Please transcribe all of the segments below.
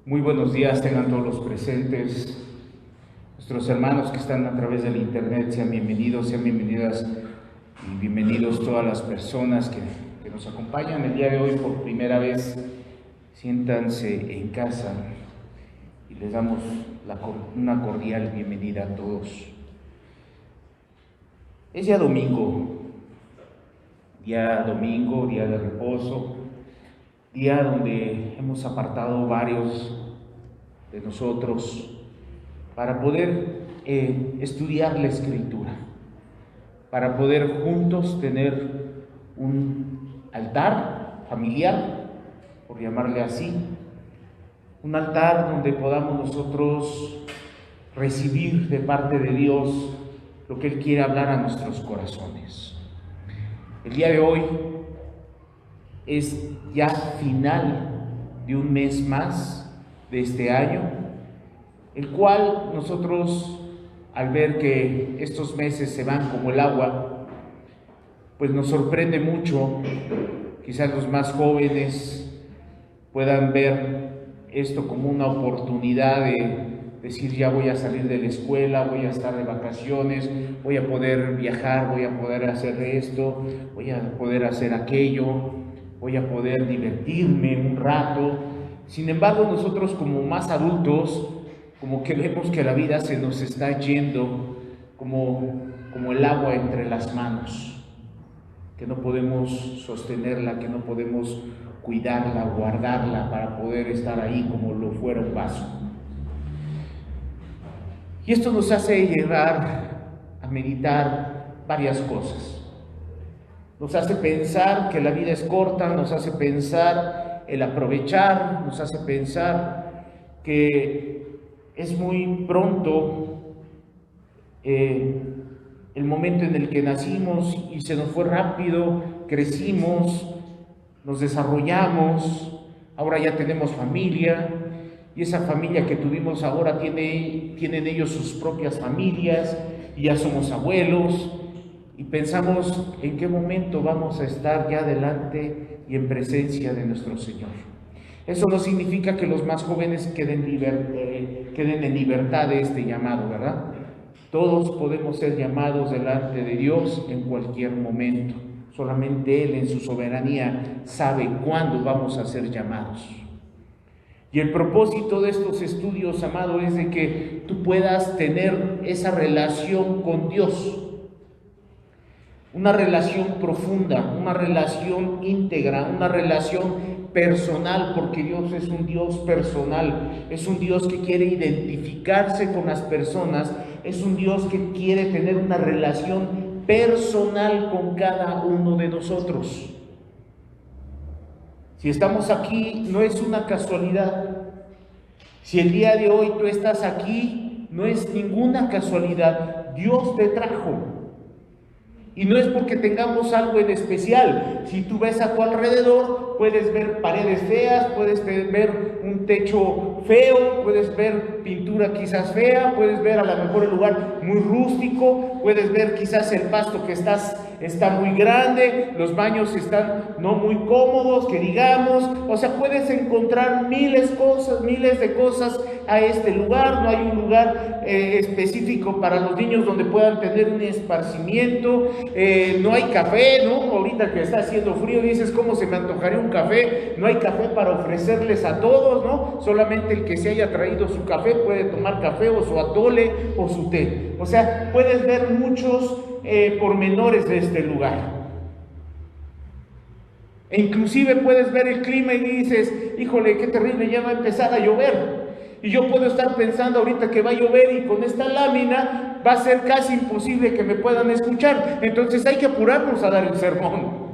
Muy buenos días tengan todos los presentes, nuestros hermanos que están a través del internet, sean bienvenidos, sean bienvenidas y bienvenidos todas las personas que nos acompañan el día de hoy por primera vez. Siéntanse en casa y les damos una cordial bienvenida a todos. Es día domingo, día de reposo, día donde hemos apartado varios de nosotros para poder estudiar la Escritura, para poder juntos tener un altar familiar, por llamarle así, un altar donde podamos nosotros recibir de parte de Dios lo que Él quiere hablar a nuestros corazones. El día de hoy es ya final de un mes más de este año, el cual nosotros, al ver que estos meses se van como el agua, pues nos sorprende mucho. Quizás los más jóvenes puedan ver esto como una oportunidad de decir: ya voy a salir de la escuela, voy a estar de vacaciones, voy a poder viajar, voy a poder hacer esto, voy a poder hacer aquello, voy a poder divertirme un rato. Sin embargo, nosotros como más adultos, como que vemos que la vida se nos está yendo como el agua entre las manos, que no podemos sostenerla, que no podemos cuidarla, guardarla para poder estar ahí como lo fuera un vaso. Y esto nos hace llevar a meditar varias cosas. Nos hace pensar que la vida es corta, nos hace pensar el aprovechar, nos hace pensar que es muy pronto el momento en el que nacimos y se nos fue rápido, crecimos, nos desarrollamos, ahora ya tenemos familia, y esa familia que tuvimos ahora tienen ellos sus propias familias, y ya somos abuelos, y pensamos en qué momento vamos a estar ya delante y en presencia de nuestro Señor. Eso no significa que los más jóvenes queden en libertad de este llamado, ¿verdad? Todos podemos ser llamados delante de Dios en cualquier momento. Solamente Él en su soberanía sabe cuándo vamos a ser llamados. Y el propósito de estos estudios, amado, es de que tú puedas tener esa relación con Dios. Una relación profunda, una relación íntegra, una relación personal, porque Dios es un Dios personal, es un Dios que quiere identificarse con las personas, es un Dios que quiere tener una relación personal con cada uno de nosotros. Si estamos aquí, no es una casualidad. Si el día de hoy tú estás aquí, no es ninguna casualidad. Dios te trajo. Y no es porque tengamos algo en especial. Si tú ves a tu alrededor, puedes ver paredes feas, puedes ver un techo feo, puedes ver pintura quizás fea, puedes ver a lo mejor el lugar muy rústico, puedes ver quizás el pasto que está muy grande, los baños están no muy cómodos, que digamos. O sea, puedes encontrar miles de cosas a este lugar. No hay un lugar específico para los niños donde puedan tener un esparcimiento. No hay café, ¿no? Ahorita que está haciendo frío dices: ¿cómo se me antojaría un café? No hay café para ofrecerles a todos, ¿no? Solamente el que se haya traído su café puede tomar café o su atole o su té. O sea, puedes ver muchos pormenores de este lugar. E inclusive puedes ver el clima y dices: híjole, qué terrible, ya va a empezar a llover. Y yo puedo estar pensando ahorita que va a llover y con esta lámina va a ser casi imposible que me puedan escuchar. Entonces hay que apurarnos a dar el sermón.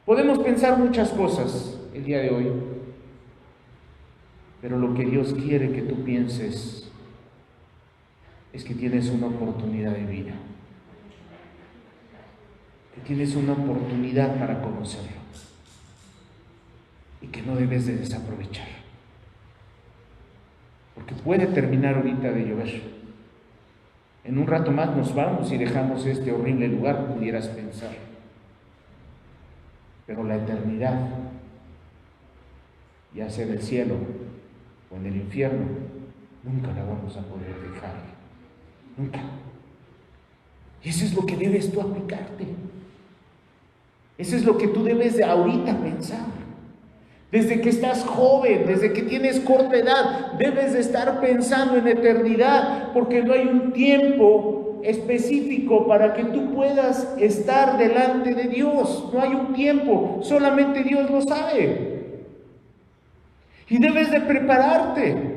Podemos pensar muchas cosas el día de hoy, pero lo que Dios quiere que tú pienses es que tienes una oportunidad de vida, que tienes una oportunidad para conocerlo y que no debes de desaprovechar. Porque puede terminar ahorita de llover. En un rato más nos vamos y dejamos este horrible lugar, pudieras pensar. Pero la eternidad, ya sea del cielo o en el infierno, nunca la vamos a poder dejar. Nunca. Y eso es lo que debes tú aplicarte. Eso es lo que tú debes de ahorita pensar. Desde que estás joven, desde que tienes corta edad, debes de estar pensando en eternidad, porque no hay un tiempo específico para que tú puedas estar delante de Dios. No hay un tiempo, solamente Dios lo sabe. Y debes de prepararte.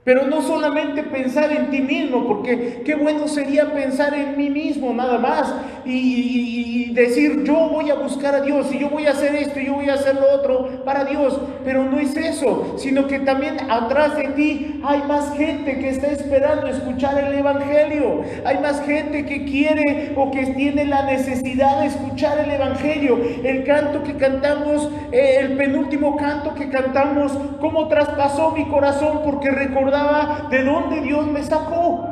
Pero no solamente pensar en ti mismo, porque qué bueno sería pensar en mí mismo nada más y decir yo voy a buscar a Dios y yo voy a hacer esto y yo voy a hacer lo otro para Dios. Pero no es eso, sino que también atrás de ti hay más gente que está esperando escuchar el Evangelio. Hay más gente que quiere o que tiene la necesidad de escuchar el Evangelio. El canto que cantamos, el penúltimo canto que cantamos, cómo traspasó mi corazón porque recordaba de dónde Dios me sacó.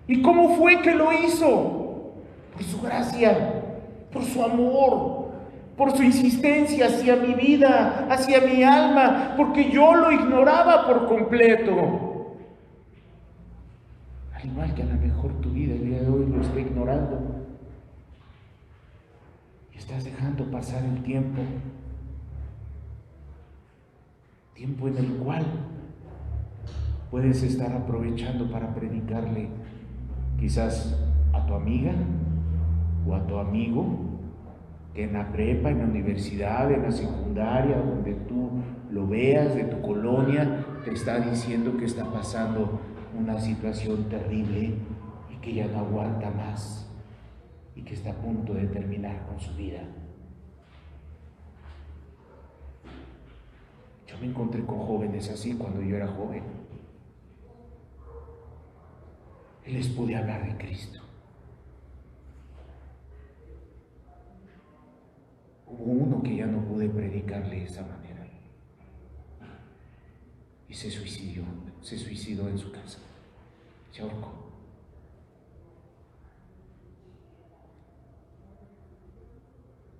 ¿Y cómo fue que lo hizo? Por su gracia, por su amor, por su insistencia hacia mi vida, hacia mi alma, porque yo lo ignoraba por completo. Al igual que a lo mejor tu vida el día de hoy lo está ignorando y estás dejando pasar el tiempo en el cual puedes estar aprovechando para predicarle quizás a tu amiga o a tu amigo que en la prepa, en la universidad, en la secundaria, donde tú lo veas, de tu colonia, te está diciendo que está pasando una situación terrible y que ya no aguanta más y que está a punto de terminar con su vida. Yo me encontré con jóvenes así cuando yo era joven. Y les pude hablar de Cristo. Hubo uno que ya no pude predicarle de esa manera. Y se suicidó en su casa. Se ahorcó.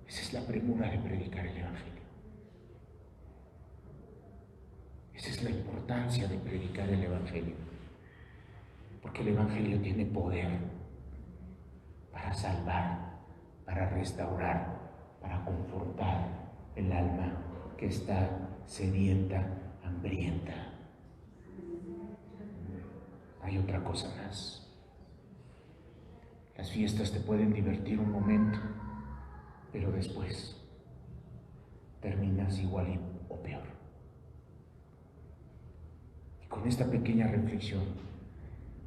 Esa es la premura de predicar el Evangelio. Esa es la importancia de predicar el Evangelio. Porque el Evangelio tiene poder para salvar, para restaurar, para confortar el alma que está sedienta, hambrienta. Hay otra cosa más. Las fiestas te pueden divertir un momento, pero después terminas igual o peor. Y con esta pequeña reflexión,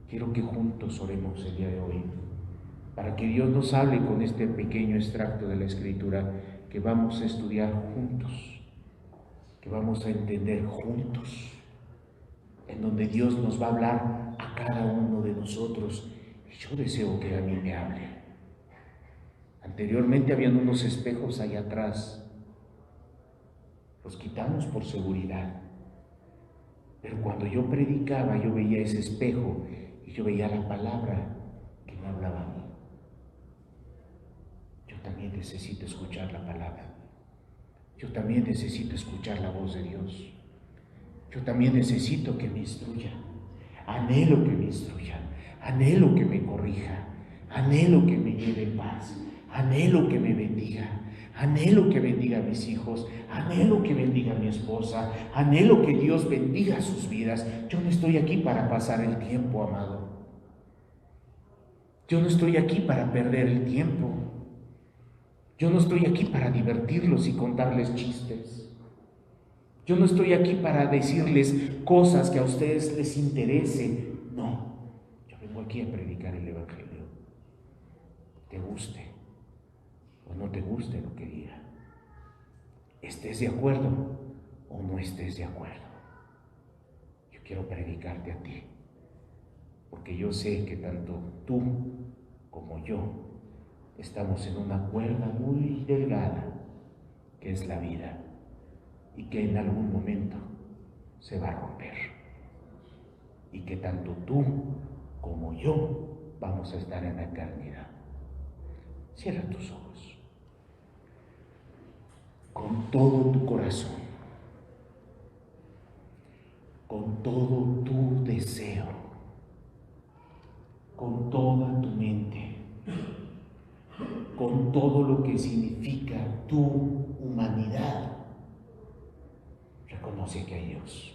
quiero que juntos oremos el día de hoy, para que Dios nos hable con este pequeño extracto de la Escritura que vamos a estudiar juntos, que vamos a entender juntos, en donde Dios nos va a hablar a cada uno de nosotros. Y yo deseo que a mí me hable. Anteriormente habían unos espejos allá atrás. Los quitamos por seguridad. Pero cuando yo predicaba, yo veía ese espejo y yo veía la palabra que me hablaba a mí. Yo también necesito escuchar la palabra. Yo también necesito escuchar la voz de Dios. Yo también necesito que me instruya. Anhelo que me instruya. Anhelo que me corrija. Anhelo que me lleve en paz. Anhelo que me bendiga. Anhelo que bendiga a mis hijos. Anhelo que bendiga a mi esposa. Anhelo que Dios bendiga sus vidas. Yo no estoy aquí para pasar el tiempo, amado. Yo no estoy aquí para perder el tiempo. Yo no estoy aquí para divertirlos y contarles chistes. Yo no estoy aquí para decirles cosas que a ustedes les interese. No, yo vengo aquí a predicar el Evangelio. Te guste o no te guste lo que diga. Estés de acuerdo o no estés de acuerdo. Yo quiero predicarte a ti, porque yo sé que tanto tú como yo estamos en una cuerda muy delgada, que es la vida, y que en algún momento se va a romper, y que tanto tú como yo vamos a estar en la eternidad. Cierra tus ojos. con todo tu corazón, con todo tu deseo, con toda tu mente, con todo lo que significa tu humanidad. Reconoce que hay Dios.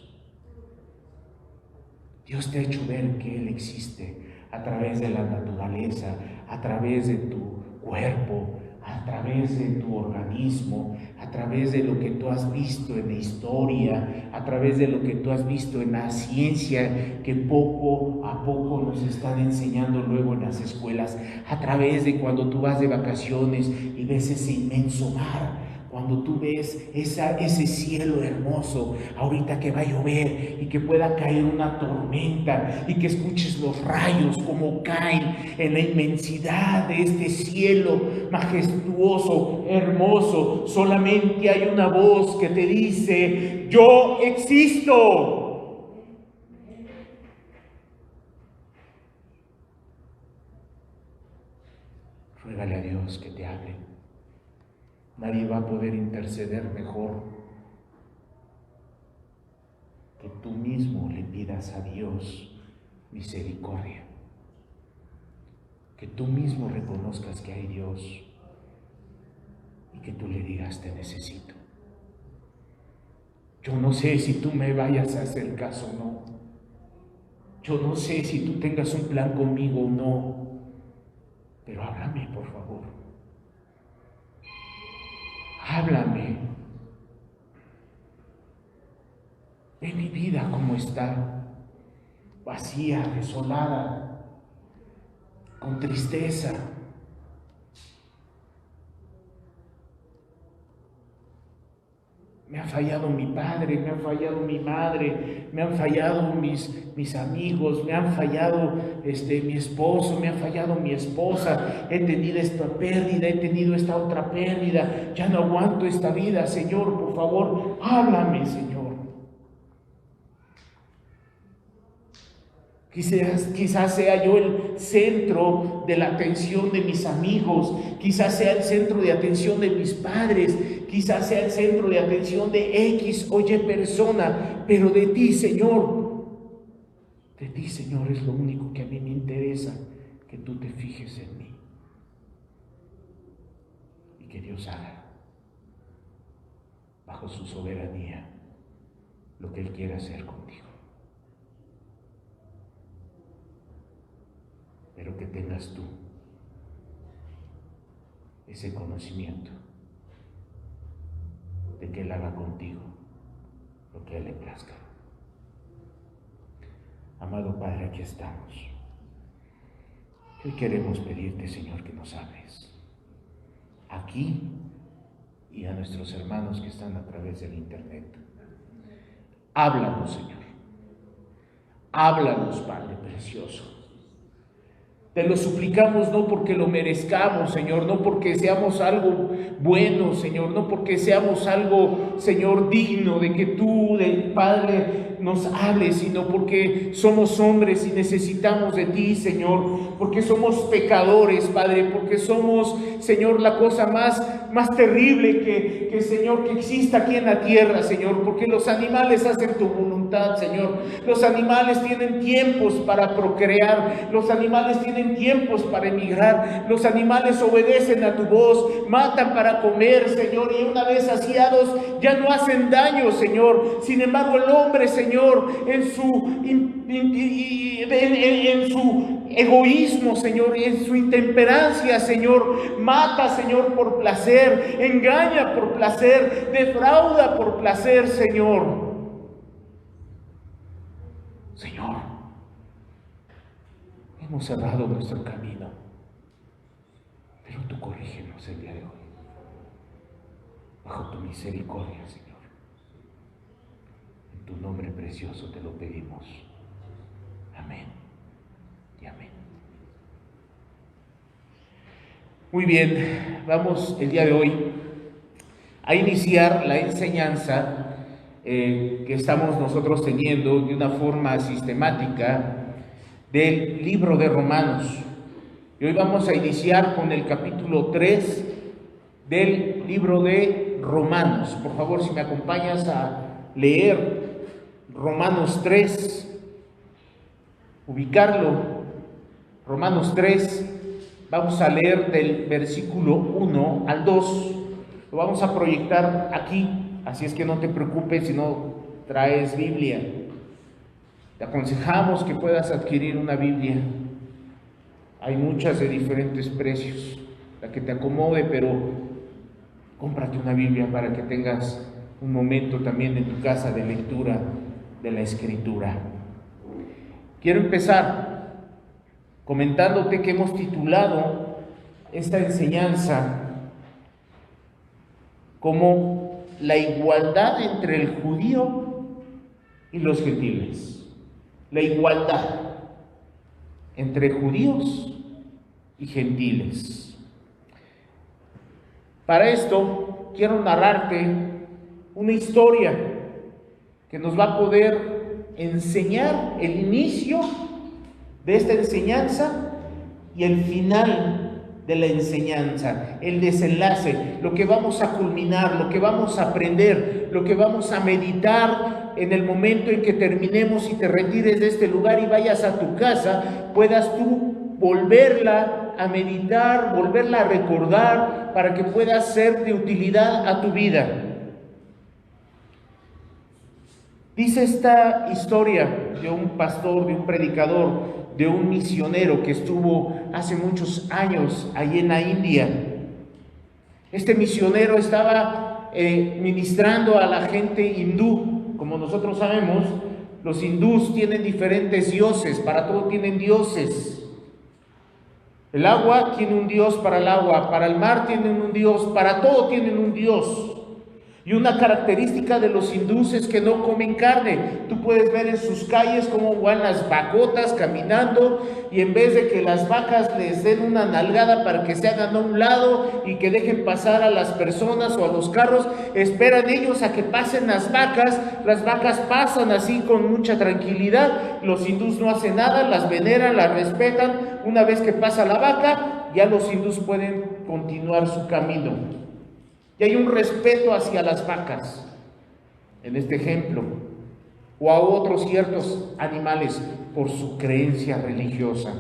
Dios te ha hecho ver que Él existe a través de la naturaleza, a través de tu cuerpo, a través de tu organismo, a través de lo que tú has visto en la historia, a través de lo que tú has visto en la ciencia, que poco a poco nos están enseñando luego en las escuelas, a través de cuando tú vas de vacaciones y ves ese inmenso mar, cuando tú ves ese cielo hermoso, ahorita que va a llover y que pueda caer una tormenta y que escuches los rayos como caen en la inmensidad de este cielo majestuoso, hermoso, solamente hay una voz que te dice: yo existo. Ruégale a Dios que te hable. Nadie va a poder interceder mejor que tú mismo le pidas a Dios misericordia, que tú mismo reconozcas que hay Dios y que tú le digas: te necesito. Yo no sé si tú me vayas a hacer caso o no, yo no sé si tú tengas un plan conmigo o no, pero háblame, por favor. Háblame. Ve mi vida como está, vacía, desolada, con tristeza. Me ha fallado mi padre, me ha fallado mi madre, me han fallado mis amigos, me han fallado mi esposo, me ha fallado mi esposa, he tenido esta pérdida, he tenido esta otra pérdida, ya no aguanto esta vida. Señor, por favor, háblame, Señor. Quizás sea yo el centro de la atención de mis amigos, quizás sea el centro de atención de mis padres, quizás sea el centro de atención de X o Y persona, pero de ti, Señor, es lo único que a mí me interesa, que tú te fijes en mí y que Dios haga bajo su soberanía lo que Él quiera hacer contigo. Pero que tengas tú ese conocimiento de que Él haga contigo lo que a Él le plazca. Amado Padre, aquí estamos. Hoy queremos pedirte, Señor, que nos hables aquí y a nuestros hermanos que están a través del internet. Háblanos, Señor. Háblanos, Padre precioso. Te lo suplicamos no porque lo merezcamos, Señor, no porque seamos algo bueno, Señor, no porque seamos algo, Señor, digno de que tú, del Padre, nos hables, sino porque somos hombres y necesitamos de ti, Señor, porque somos pecadores, Padre, porque somos, Señor, la cosa más terrible que, Señor, que exista aquí en la tierra, Señor, porque los animales hacen tu voluntad, Señor. Los animales tienen tiempos para procrear, los animales tienen tiempos para emigrar, los animales obedecen a tu voz, matan para comer, Señor, y una vez saciados ya no hacen daño, Señor. Sin embargo, el hombre, Señor, en su egoísmo, Señor, y en su intemperancia, Señor, mata, Señor, por placer, engaña por placer, defrauda por placer, Señor. Señor, hemos cerrado nuestro camino, pero tú corrígenos el día de hoy, bajo tu misericordia, Señor. En tu nombre precioso te lo pedimos. Amén y amén. Muy bien, vamos el día de hoy a iniciar la enseñanza que estamos nosotros teniendo de una forma sistemática del libro de Romanos. Y hoy vamos a iniciar con el capítulo 3 del libro de Romanos. Por favor, si me acompañas a leer Romanos 3, ubicarlo. Romanos 3, vamos a leer del versículo 1 al 2. Lo vamos a proyectar aquí, así es que no te preocupes si no traes Biblia. Te aconsejamos que puedas adquirir una Biblia. Hay muchas de diferentes precios, la que te acomode, pero cómprate una Biblia para que tengas un momento también en tu casa de lectura de la Escritura. Quiero empezar comentándote que hemos titulado esta enseñanza como la igualdad entre el judío y los gentiles. La igualdad entre judíos y gentiles. Para esto quiero narrarte una historia que nos va a poder enseñar el inicio de esta enseñanza y el final de la enseñanza, el desenlace, lo que vamos a culminar, lo que vamos a aprender, lo que vamos a meditar en el momento en que terminemos y te retires de este lugar y vayas a tu casa, puedas tú volverla a meditar, volverla a recordar para que pueda ser de utilidad a tu vida. Dice esta historia de un pastor, de un predicador, de un misionero que estuvo hace muchos años allí en la India. Este misionero estaba ministrando a la gente hindú. Como nosotros sabemos, los hindús tienen diferentes dioses, para todo tienen dioses. El agua tiene un dios para el agua, para el mar tienen un dios, para todo tienen un dios. Y una característica de los hindúes es que no comen carne. Tú puedes ver en sus calles cómo van las vacotas caminando y en vez de que las vacas les den una nalgada para que se hagan a un lado y que dejen pasar a las personas o a los carros, esperan ellos a que pasen las vacas pasan así con mucha tranquilidad. Los hindúes no hacen nada, las veneran, las respetan. Una vez que pasa la vaca, ya los hindúes pueden continuar su camino. Y hay un respeto hacia las vacas, en este ejemplo, o a otros ciertos animales por su creencia religiosa.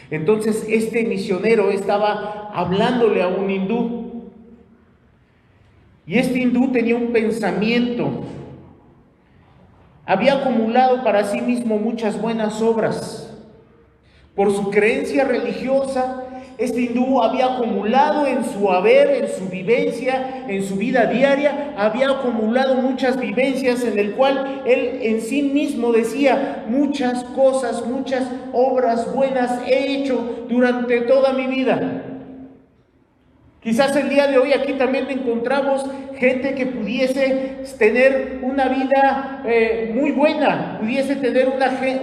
Entonces este misionero estaba hablándole a un hindú, y este hindú tenía un pensamiento. Había acumulado para sí mismo muchas buenas obras. Por su creencia religiosa, este hindú había acumulado en su haber, en su vivencia, en su vida diaria, había acumulado muchas vivencias en el cual él en sí mismo decía: muchas cosas, muchas obras buenas he hecho durante toda mi vida. Quizás el día de hoy aquí también encontramos gente que pudiese tener una vida muy buena, pudiese tener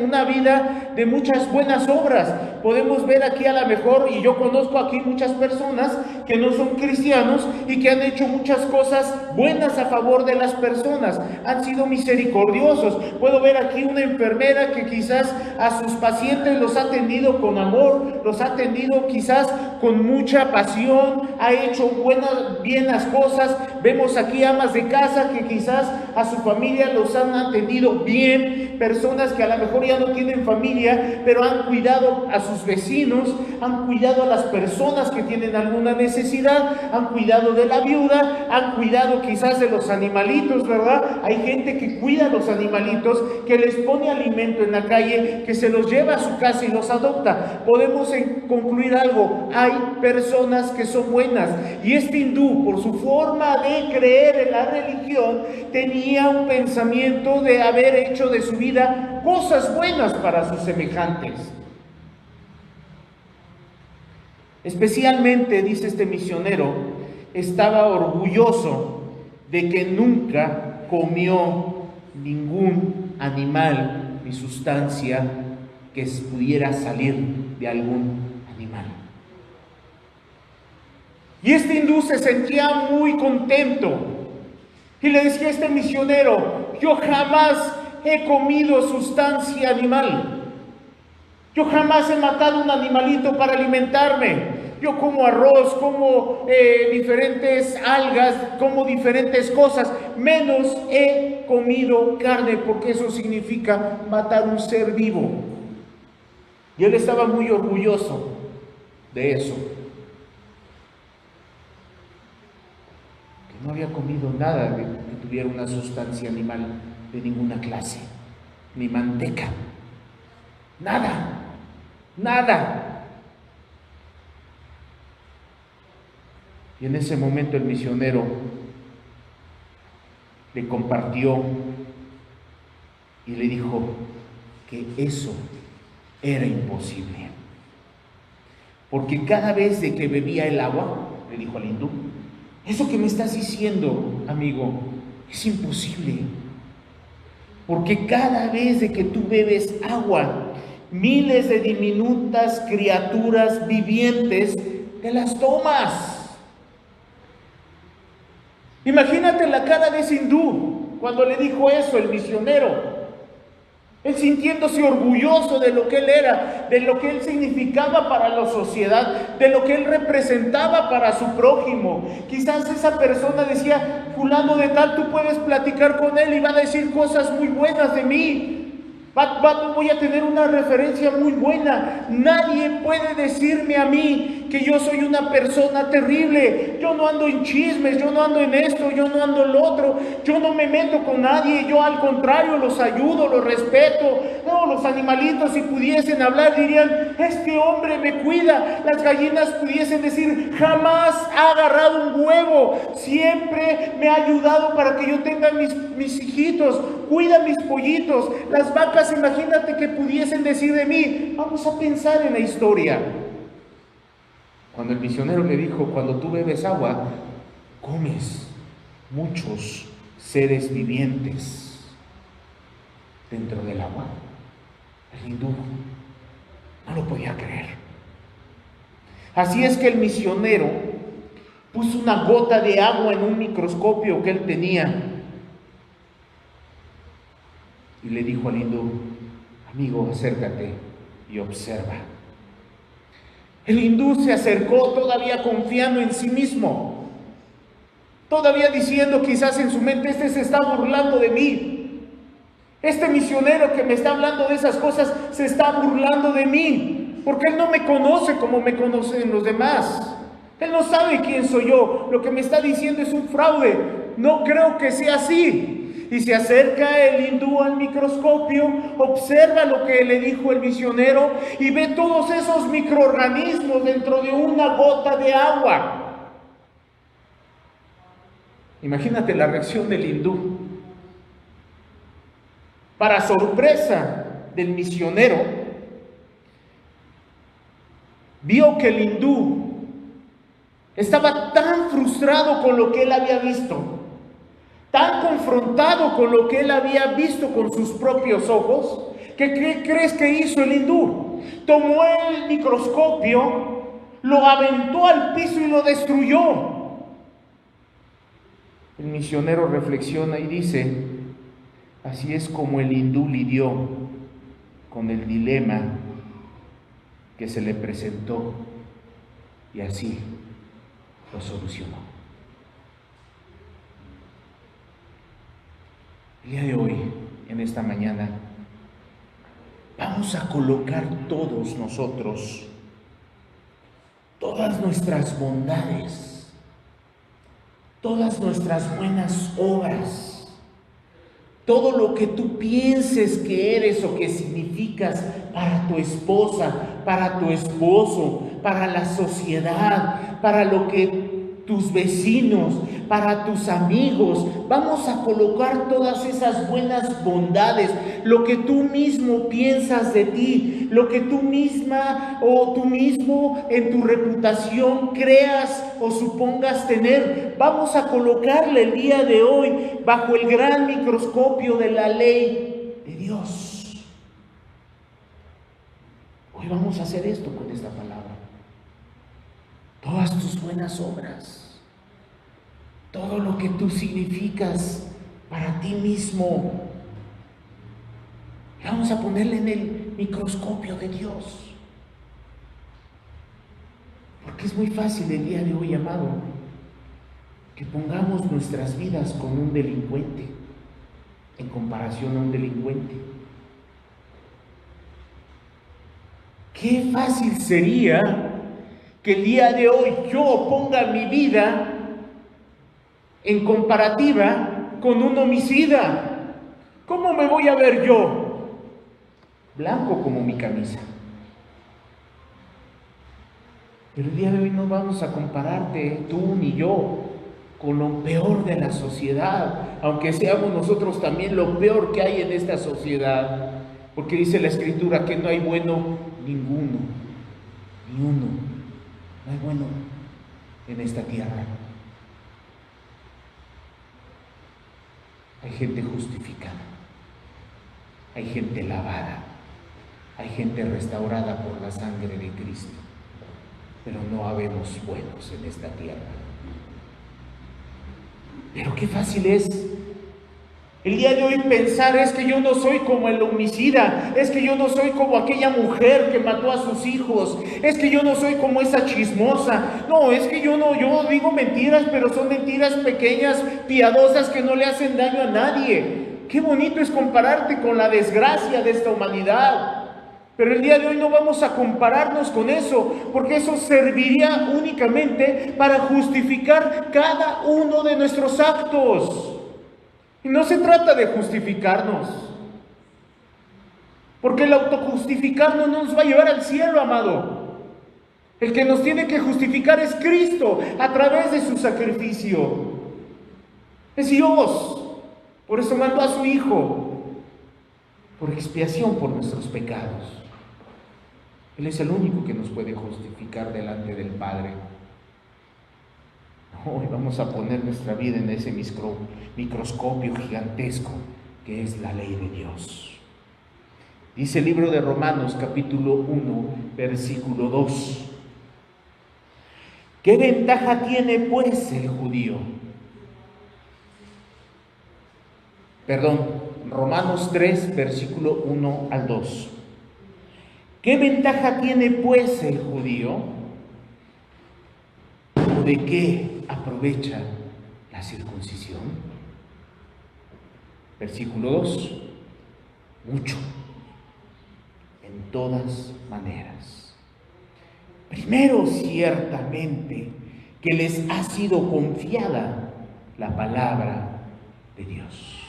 una vida de muchas buenas obras. Podemos ver aquí a lo mejor, y yo conozco aquí muchas personas que no son cristianos y que han hecho muchas cosas buenas a favor de las personas, han sido misericordiosos. Puedo ver aquí una enfermera que quizás a sus pacientes los ha atendido con amor, los ha atendido quizás con mucha pasión, ha hecho buenas cosas. Vemos aquí amas de casa que quizás a su familia los han atendido bien, personas que a lo mejor ya no tienen familia, pero han cuidado a sus vecinos, han cuidado a las personas que tienen alguna necesidad, han cuidado de la viuda, han cuidado quizás de los animalitos, ¿verdad? Hay gente que cuida a los animalitos, que les pone alimento en la calle, que se los lleva a su casa y los adopta. Podemos concluir algo: hay personas que son buenas, y este hindú, por su forma de creer en la religión, tenía un pensamiento de haber hecho de su vida cosas buenas para sus semejantes. Especialmente, dice este misionero, estaba orgulloso de que nunca comió ningún animal ni sustancia que pudiera salir de algún animal. Y este hindú se sentía muy contento y le decía a este misionero: yo jamás he comido sustancia animal, yo jamás he matado un animalito para alimentarme, yo como arroz, como diferentes algas, como diferentes cosas, menos he comido carne, porque eso significa matar un ser vivo. Y él estaba muy orgulloso de eso, que no había comido nada que tuviera una sustancia animal de ninguna clase, ni manteca, nada. Y en ese momento el misionero le compartió y le dijo que eso era imposible, porque cada vez de que bebía el agua, le dijo al hindú, eso que me estás diciendo, amigo, es imposible, porque cada vez de que tú bebes agua, miles de diminutas criaturas vivientes te las tomas. Imagínate la cara de ese hindú cuando le dijo eso el misionero. Él sintiéndose orgulloso de lo que él era, de lo que él significaba para la sociedad, de lo que él representaba para su prójimo. Quizás esa persona decía, fulano de tal, tú puedes platicar con él y va a decir cosas muy buenas de mí. Voy a tener una referencia muy buena. Nadie puede decirme a mí que yo soy una persona terrible. Yo no ando en chismes, yo no ando en esto, yo no ando en lo otro. Yo no me meto con nadie, yo al contrario los ayudo, los respeto. No, los animalitos si pudiesen hablar dirían, este hombre me cuida. Las gallinas pudiesen decir, jamás ha agarrado un huevo. Siempre me ha ayudado para que yo tenga mis hijitos. Cuida mis pollitos. Las vacas, imagínate que pudiesen decir de mí. Vamos a pensar en la historia. Cuando el misionero le dijo, cuando tú bebes agua, comes muchos seres vivientes dentro del agua, el hindú no lo podía creer. Así es que el misionero puso una gota de agua en un microscopio que él tenía y le dijo al hindú, amigo, acércate y observa. El hindú se acercó todavía confiando en sí mismo, todavía diciendo quizás en su mente, este se está burlando de mí. Este misionero que me está hablando de esas cosas se está burlando de mí, porque él no me conoce como me conocen los demás. Él no sabe quién soy yo. Lo que me está diciendo es un fraude. No creo que sea así. Y se acerca el hindú al microscopio, observa lo que le dijo el misionero y ve todos esos microorganismos dentro de una gota de agua. Imagínate la reacción del hindú. Para sorpresa del misionero, vio que el hindú estaba tan frustrado con lo que él había visto, tan confrontado con lo que él había visto con sus propios ojos, que ¿qué crees que hizo el hindú? Tomó el microscopio, lo aventó al piso y lo destruyó. El misionero reflexiona y dice, así es como el hindú lidió con el dilema que se le presentó y así lo solucionó. El día de hoy, en esta mañana, vamos a colocar todos nosotros, todas nuestras bondades, todas nuestras buenas obras, todo lo que tú pienses que eres o que significas para tu esposa, para tu esposo, para la sociedad, para lo que tus vecinos, para tus amigos. Vamos a colocar todas esas buenas bondades, lo que tú mismo piensas de ti, lo que tú misma o tú mismo en tu reputación creas o supongas tener. Vamos a colocarle el día de hoy bajo el gran microscopio de la ley de Dios. Hoy vamos a hacer esto con esta palabra. Todas tus buenas obras, todo lo que tú significas para ti mismo, vamos a ponerle en el microscopio de Dios. Porque Porque es muy fácil el día de hoy, amado, que pongamos nuestras vidas con un delincuente en comparación a un delincuente. Qué fácil sería que el día de hoy yo ponga mi vida en comparativa con un homicida. ¿Cómo me voy a ver yo? Blanco como mi camisa. Pero el día de hoy no vamos a compararte, tú ni yo, con lo peor de la sociedad, aunque seamos nosotros también lo peor que hay en esta sociedad, porque dice la Escritura que no hay bueno ninguno, ni uno, no hay bueno en esta tierra. Hay gente justificada, hay gente lavada, hay gente restaurada por la sangre de Cristo, pero no habemos buenos en esta tierra. Pero qué fácil es el día de hoy pensar: es que yo no soy como el homicida, es que yo no soy como aquella mujer que mató a sus hijos, es que yo no soy como esa chismosa, no, es que yo digo mentiras, pero son mentiras pequeñas, piadosas, que no le hacen daño a nadie. Qué bonito es compararte con la desgracia de esta humanidad. Pero el día de hoy no vamos a compararnos con eso, porque eso serviría únicamente para justificar cada uno de nuestros actos. Y no se trata de justificarnos, porque el autojustificarnos no nos va a llevar al cielo, amado. El que nos tiene que justificar es Cristo a través de su sacrificio. Es Dios. Por eso mandó a su Hijo, por expiación por nuestros pecados. Él es el único que nos puede justificar delante del Padre. Hoy vamos a poner nuestra vida en ese microscopio gigantesco que es la ley de Dios. Dice el libro de Romanos capítulo 1 versículo 2: ¿qué ventaja tiene pues el judío? Romanos 3 versículo 1 al 2. ¿Qué ventaja tiene pues el judío? ¿O de qué aprovecha la circuncisión? Versículo 2: mucho, en todas maneras. Primero, ciertamente, que les ha sido confiada la palabra de Dios.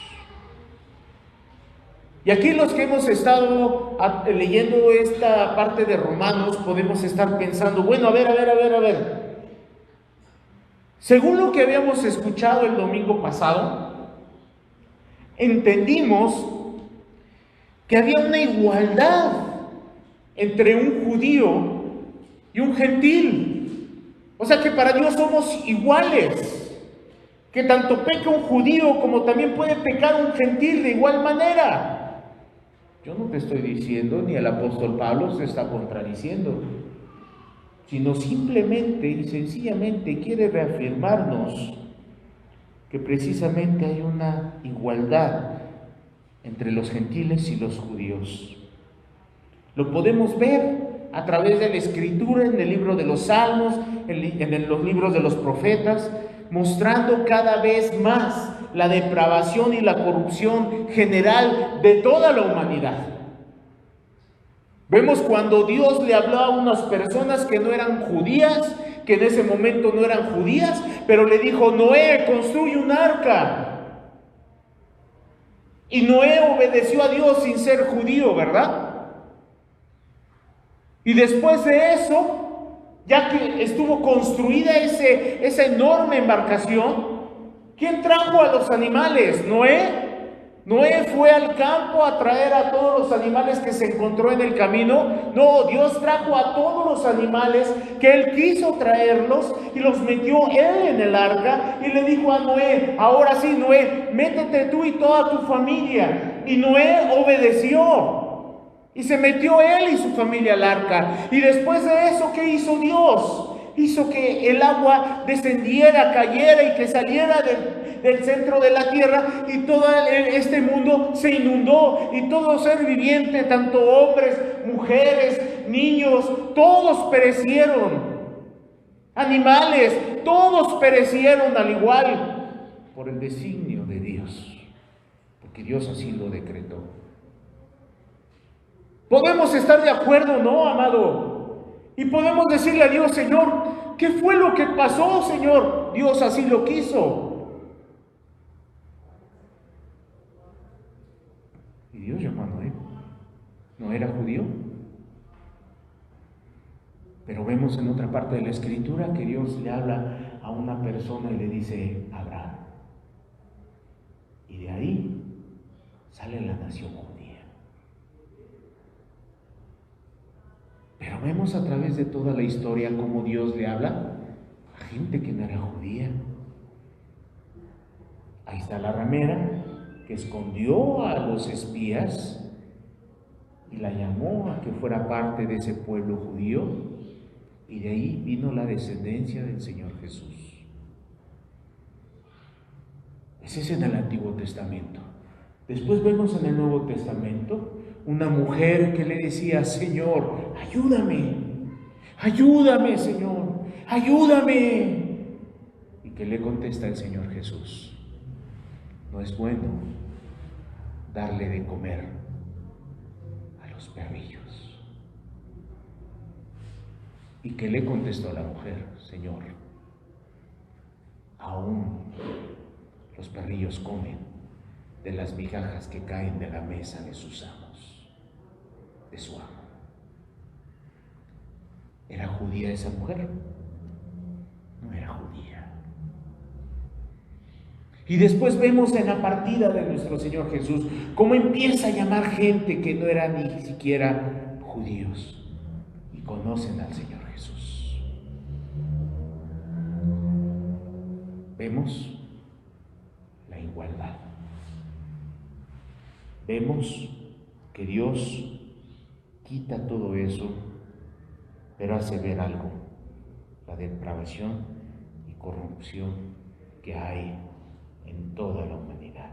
Y aquí los que hemos estado leyendo esta parte de Romanos podemos estar pensando: bueno, a ver. Según lo que habíamos escuchado el domingo pasado, entendimos que había una igualdad entre un judío y un gentil. O sea que para Dios somos iguales, que tanto peca un judío como también puede pecar un gentil de igual manera. Yo no te estoy diciendo, ni el apóstol Pablo se está contradiciendo, sino simplemente y sencillamente quiere reafirmarnos que precisamente hay una igualdad entre los gentiles y los judíos. Lo podemos ver a través de la Escritura, en el libro de los Salmos, en los libros de los profetas, mostrando cada vez más la depravación y la corrupción general de toda la humanidad. Vemos cuando Dios le habló a unas personas que no eran judías, que en ese momento no eran judías, pero le dijo: Noé, construye un arca. Y Noé obedeció a Dios sin ser judío, ¿verdad? Y después de eso, ya que estuvo construida esa enorme embarcación, ¿quién trajo a los animales? Noé. Noé fue al campo a traer a todos los animales que se encontró en el camino. No, Dios trajo a todos los animales que Él quiso traerlos y los metió Él en el arca y le dijo a Noé: ahora sí, Noé, métete tú y toda tu familia. Y Noé obedeció y se metió él y su familia al arca. Y después de eso, ¿qué hizo Dios? Hizo que el agua descendiera, cayera y que saliera del centro de la tierra, y todo este mundo se inundó, y todo ser viviente, tanto hombres, mujeres, niños, todos perecieron. animales, todos perecieron al igual por el designio de Dios, porque Dios así lo decretó. Podemos estar de acuerdo, ¿no, amado? Y podemos decirle a Dios: Señor, ¿qué fue lo que pasó, Señor? Dios así lo quiso. Y Dios llamó a Noé. No era judío. Pero vemos en otra parte de la Escritura que Dios le habla a una persona y le dice: Abraham. Y de ahí sale la nación judía. Pero vemos a través de toda la historia cómo Dios le habla a gente que no era judía. Ahí está la ramera que escondió a los espías y la llamó a que fuera parte de ese pueblo judío, y de ahí vino la descendencia del Señor Jesús. Ese es en el Antiguo Testamento. Después vemos en el Nuevo Testamento una mujer que le decía: Señor, ayúdame, ayúdame, Señor, ayúdame. Y que le contesta el Señor Jesús: no es bueno darle de comer a los perrillos. ¿Y qué le contestó la mujer? Señor, aún los perrillos comen de las migajas que caen de la mesa de sus amos, de su amo. ¿Era judía esa mujer? No era judía. Y después vemos en la partida de nuestro Señor Jesús cómo empieza a llamar gente que no eran ni siquiera judíos y conocen al Señor Jesús. Vemos la igualdad. Vemos que Dios quita todo eso, pero hace ver algo: la depravación y corrupción que hay en toda la humanidad,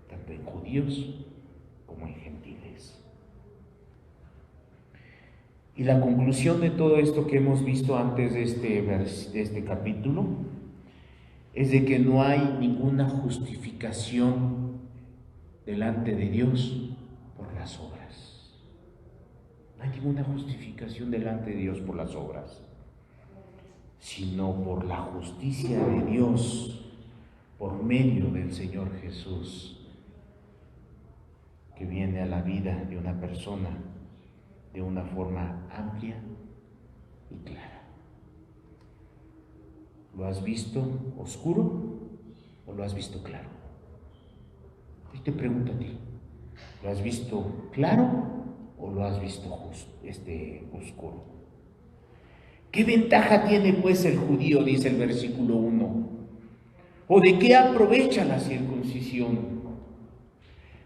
tanto en judíos como en gentiles. Y la conclusión de todo esto que hemos visto antes de este capítulo es de que no hay ninguna justificación delante de Dios por las obras. No hay ninguna justificación delante de Dios por las obras, sino por la justicia de Dios por medio del Señor Jesús, que viene a la vida de una persona de una forma amplia y clara. ¿Lo has visto oscuro o lo has visto claro? Hoy te pregunto a ti: ¿lo has visto claro o lo has visto oscuro? ¿Qué ventaja tiene pues el judío? Dice el versículo 1. ¿O de qué aprovecha la circuncisión?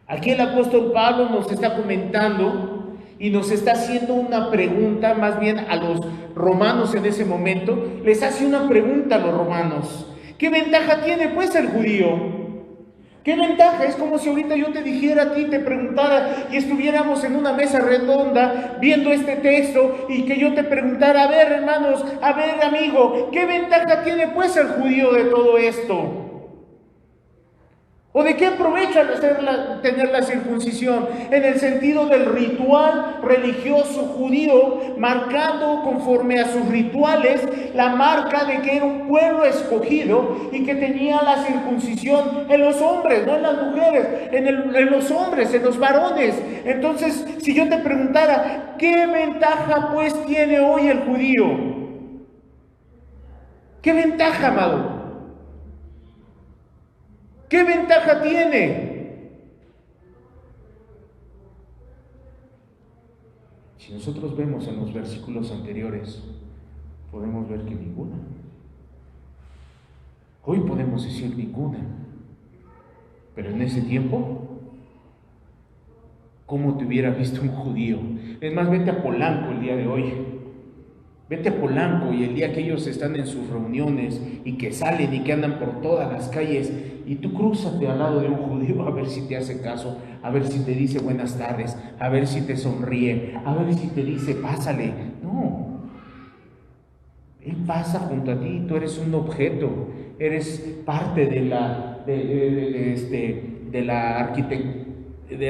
Aquí el apóstol Pablo nos está comentando y nos está haciendo una pregunta, más bien a los romanos en ese momento. Les hace una pregunta a los romanos: ¿qué ventaja tiene pues el judío? ¿Qué ventaja? Es como si ahorita yo te dijera a ti, te preguntara y estuviéramos en una mesa redonda viendo este texto y que yo te preguntara: a ver, hermanos, a ver, amigo, ¿qué ventaja tiene pues el judío de todo esto? ¿O de qué aprovecha tener la circuncisión? En el sentido del ritual religioso judío, marcando conforme a sus rituales la marca de que era un pueblo escogido y que tenía la circuncisión en los hombres, no en las mujeres, en los hombres, en los varones. Entonces, si yo te preguntara: ¿qué ventaja pues tiene hoy el judío? ¿Qué ventaja, amado? ¿Qué ventaja tiene? Si nosotros vemos en los versículos anteriores, podemos ver que ninguna. Hoy podemos decir ninguna. Pero en ese tiempo, ¿cómo te hubiera visto un judío? Es más, vete a Polanco el día de hoy. Vete a Polanco y el día que ellos están en sus reuniones y que salen y que andan por todas las calles, y tú crúzate al lado de un judío a ver si te hace caso, a ver si te dice buenas tardes, a ver si te sonríe, a ver si te dice pásale. No. Él pasa junto a ti, tú eres un objeto, eres parte de la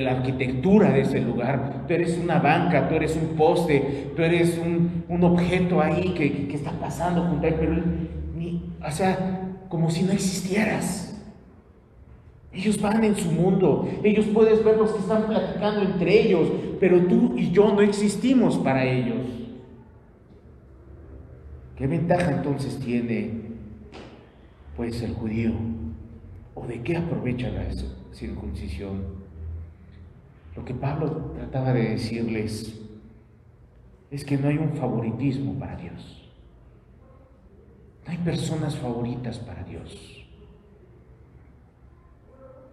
arquitectura de ese lugar. Tú eres una banca, tú eres un poste, tú eres un objeto ahí que está pasando junto a él, pero o sea, como si no existieras. Ellos van en su mundo, ellos puedes ver los que están platicando entre ellos, pero tú y yo no existimos para ellos. ¿Qué ventaja entonces tiene pues el judío? ¿O de qué aprovecha la circuncisión? Lo que Pablo trataba de decirles es que no hay un favoritismo para Dios. No hay personas favoritas para Dios.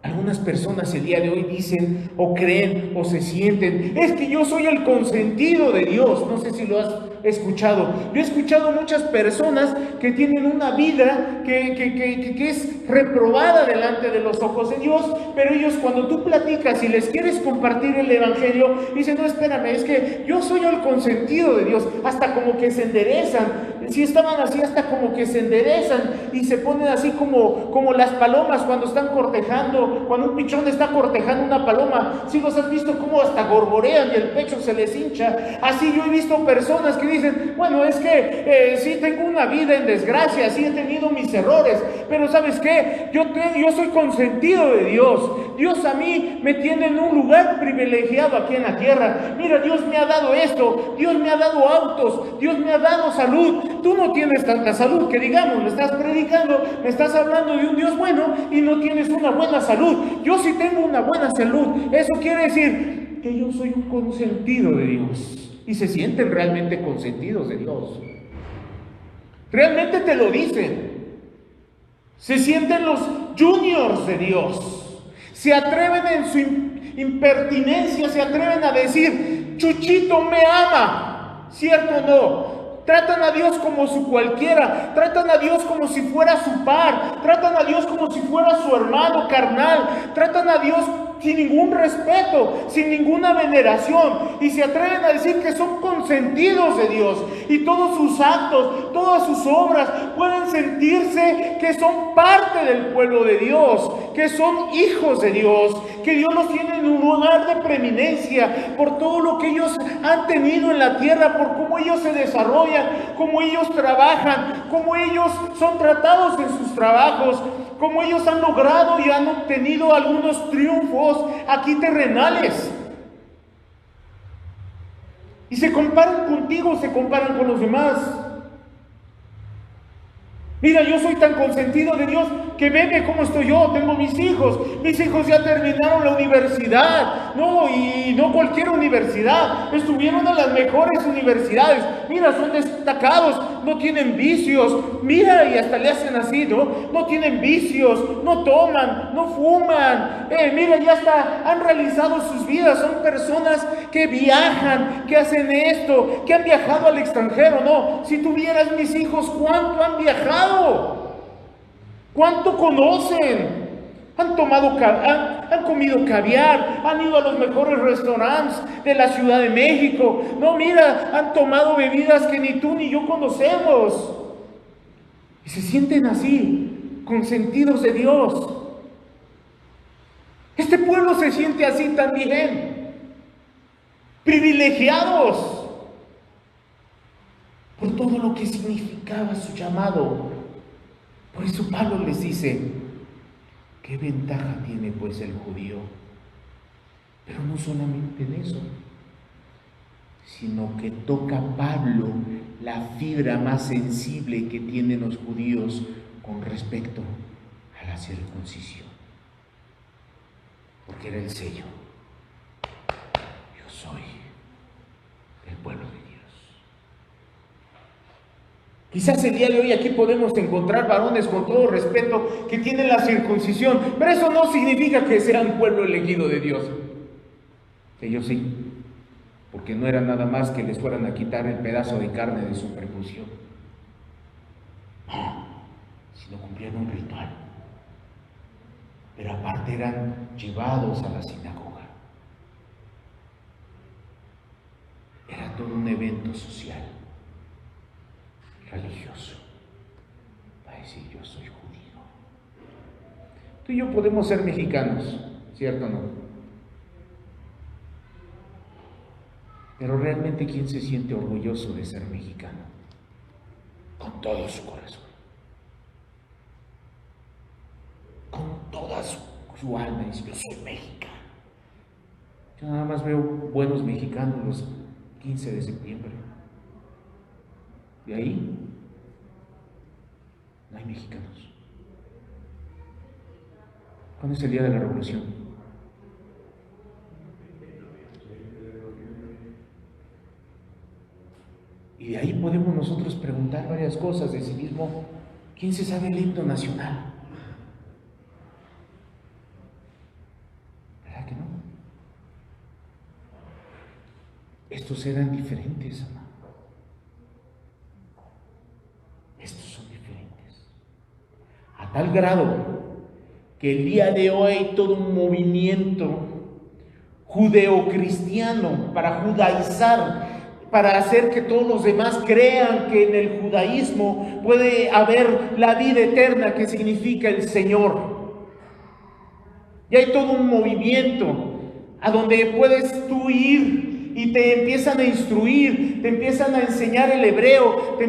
Algunas personas el día de hoy dicen o creen o se sienten, es que yo soy el consentido de Dios. No sé si lo has escuchado. Yo he escuchado muchas personas que tienen una vida que es reprobada delante de los ojos de Dios, pero ellos cuando tú platicas y les quieres compartir el evangelio, dicen, no, espérame, es que yo soy el consentido de Dios. Hasta como que se enderezan. Si estaban así, hasta como que se enderezan y se ponen así como las palomas cuando están cortejando, cuando un pichón está cortejando una paloma. Si los has visto como hasta gorgorean y el pecho se les hincha. Así yo he visto personas que dicen, bueno, es que sí tengo una vida en desgracia, sí he tenido mis errores, pero ¿sabes qué? Yo soy consentido de Dios. Dios a mí me tiene en un lugar privilegiado aquí en la tierra. Mira, Dios me ha dado esto, Dios me ha dado autos, Dios me ha dado salud. Tú no tienes tanta salud que digamos, me estás predicando, me estás hablando de un Dios bueno y no tienes una buena salud. Yo sí tengo una buena salud. Eso quiere decir que yo soy un consentido de Dios. Y se sienten realmente consentidos de Dios. Realmente te lo dicen. Se sienten los juniors de Dios. Se atreven en su impertinencia, se atreven a decir, Chuchito me ama. ¿Cierto o no? Tratan a Dios como su cualquiera, tratan a Dios como si fuera su par, tratan a Dios como si fuera su hermano carnal, tratan a Dios sin ningún respeto, sin ninguna veneración, y se atreven a decir que son consentidos de Dios, y todos sus actos, todas sus obras pueden sentirse que son parte del pueblo de Dios, que son hijos de Dios, que Dios los tiene en un lugar de preeminencia por todo lo que ellos han tenido en la tierra, por cómo ellos se desarrollan, cómo ellos trabajan, cómo ellos son tratados en sus trabajos, cómo ellos han logrado y han obtenido algunos triunfos aquí terrenales. Y se comparan contigo, se comparan con los demás. Mira, yo soy tan consentido de Dios que veme cómo estoy yo, tengo mis hijos ya terminaron la universidad, y no cualquier universidad, estuvieron en las mejores universidades, mira, son destacados, no tienen vicios, mira, y hasta le hacen así, no tienen vicios, no toman, no fuman, mira, ya hasta han realizado sus vidas, son personas que viajan, que hacen esto, que han viajado al extranjero. Si tuvieras mis hijos, ¿cuánto han viajado? ¿Cuánto conocen? Han comido caviar, han ido a los mejores restaurantes de la Ciudad de México. Mira, han tomado bebidas que ni tú ni yo conocemos. Y se sienten así, consentidos de Dios. Este pueblo se siente así también, privilegiados por todo lo que significaba su llamado. Por eso Pablo les dice, ¿qué ventaja tiene pues el judío? Pero no solamente en eso, sino que toca Pablo la fibra más sensible que tienen los judíos con respecto a la circuncisión. Porque era el sello. Yo soy del pueblo de Dios. Quizás el día de hoy aquí podemos encontrar varones con todo respeto que tienen la circuncisión, pero eso no significa que sean pueblo elegido de Dios. Ellos sí, porque no era nada más que les fueran a quitar el pedazo de carne de su prepucio, sino cumplían un ritual. Pero aparte eran llevados a la sinagoga. Era todo un evento social. religioso. Va a decir, yo soy judío. Tú y yo podemos ser mexicanos, ¿cierto o no? Pero realmente, ¿quién se siente orgulloso de ser mexicano? Con todo su corazón. Con toda su alma dice, yo soy mexicano. Yo nada más veo buenos mexicanos los 15 de septiembre. De ahí no hay mexicanos. ¿Cuándo es el día de la revolución? Y de ahí podemos nosotros preguntar varias cosas de sí mismo. ¿Quién se sabe el himno nacional? ¿Verdad que no? Estos eran diferentes, amado. Estos son diferentes. A tal grado que el día de hoy hay todo un movimiento judeocristiano para judaizar, para hacer que todos los demás crean que en el judaísmo puede haber la vida eterna que significa el Señor. Y hay todo un movimiento a donde puedes tú ir y te empiezan a instruir, te empiezan a enseñar el hebreo, te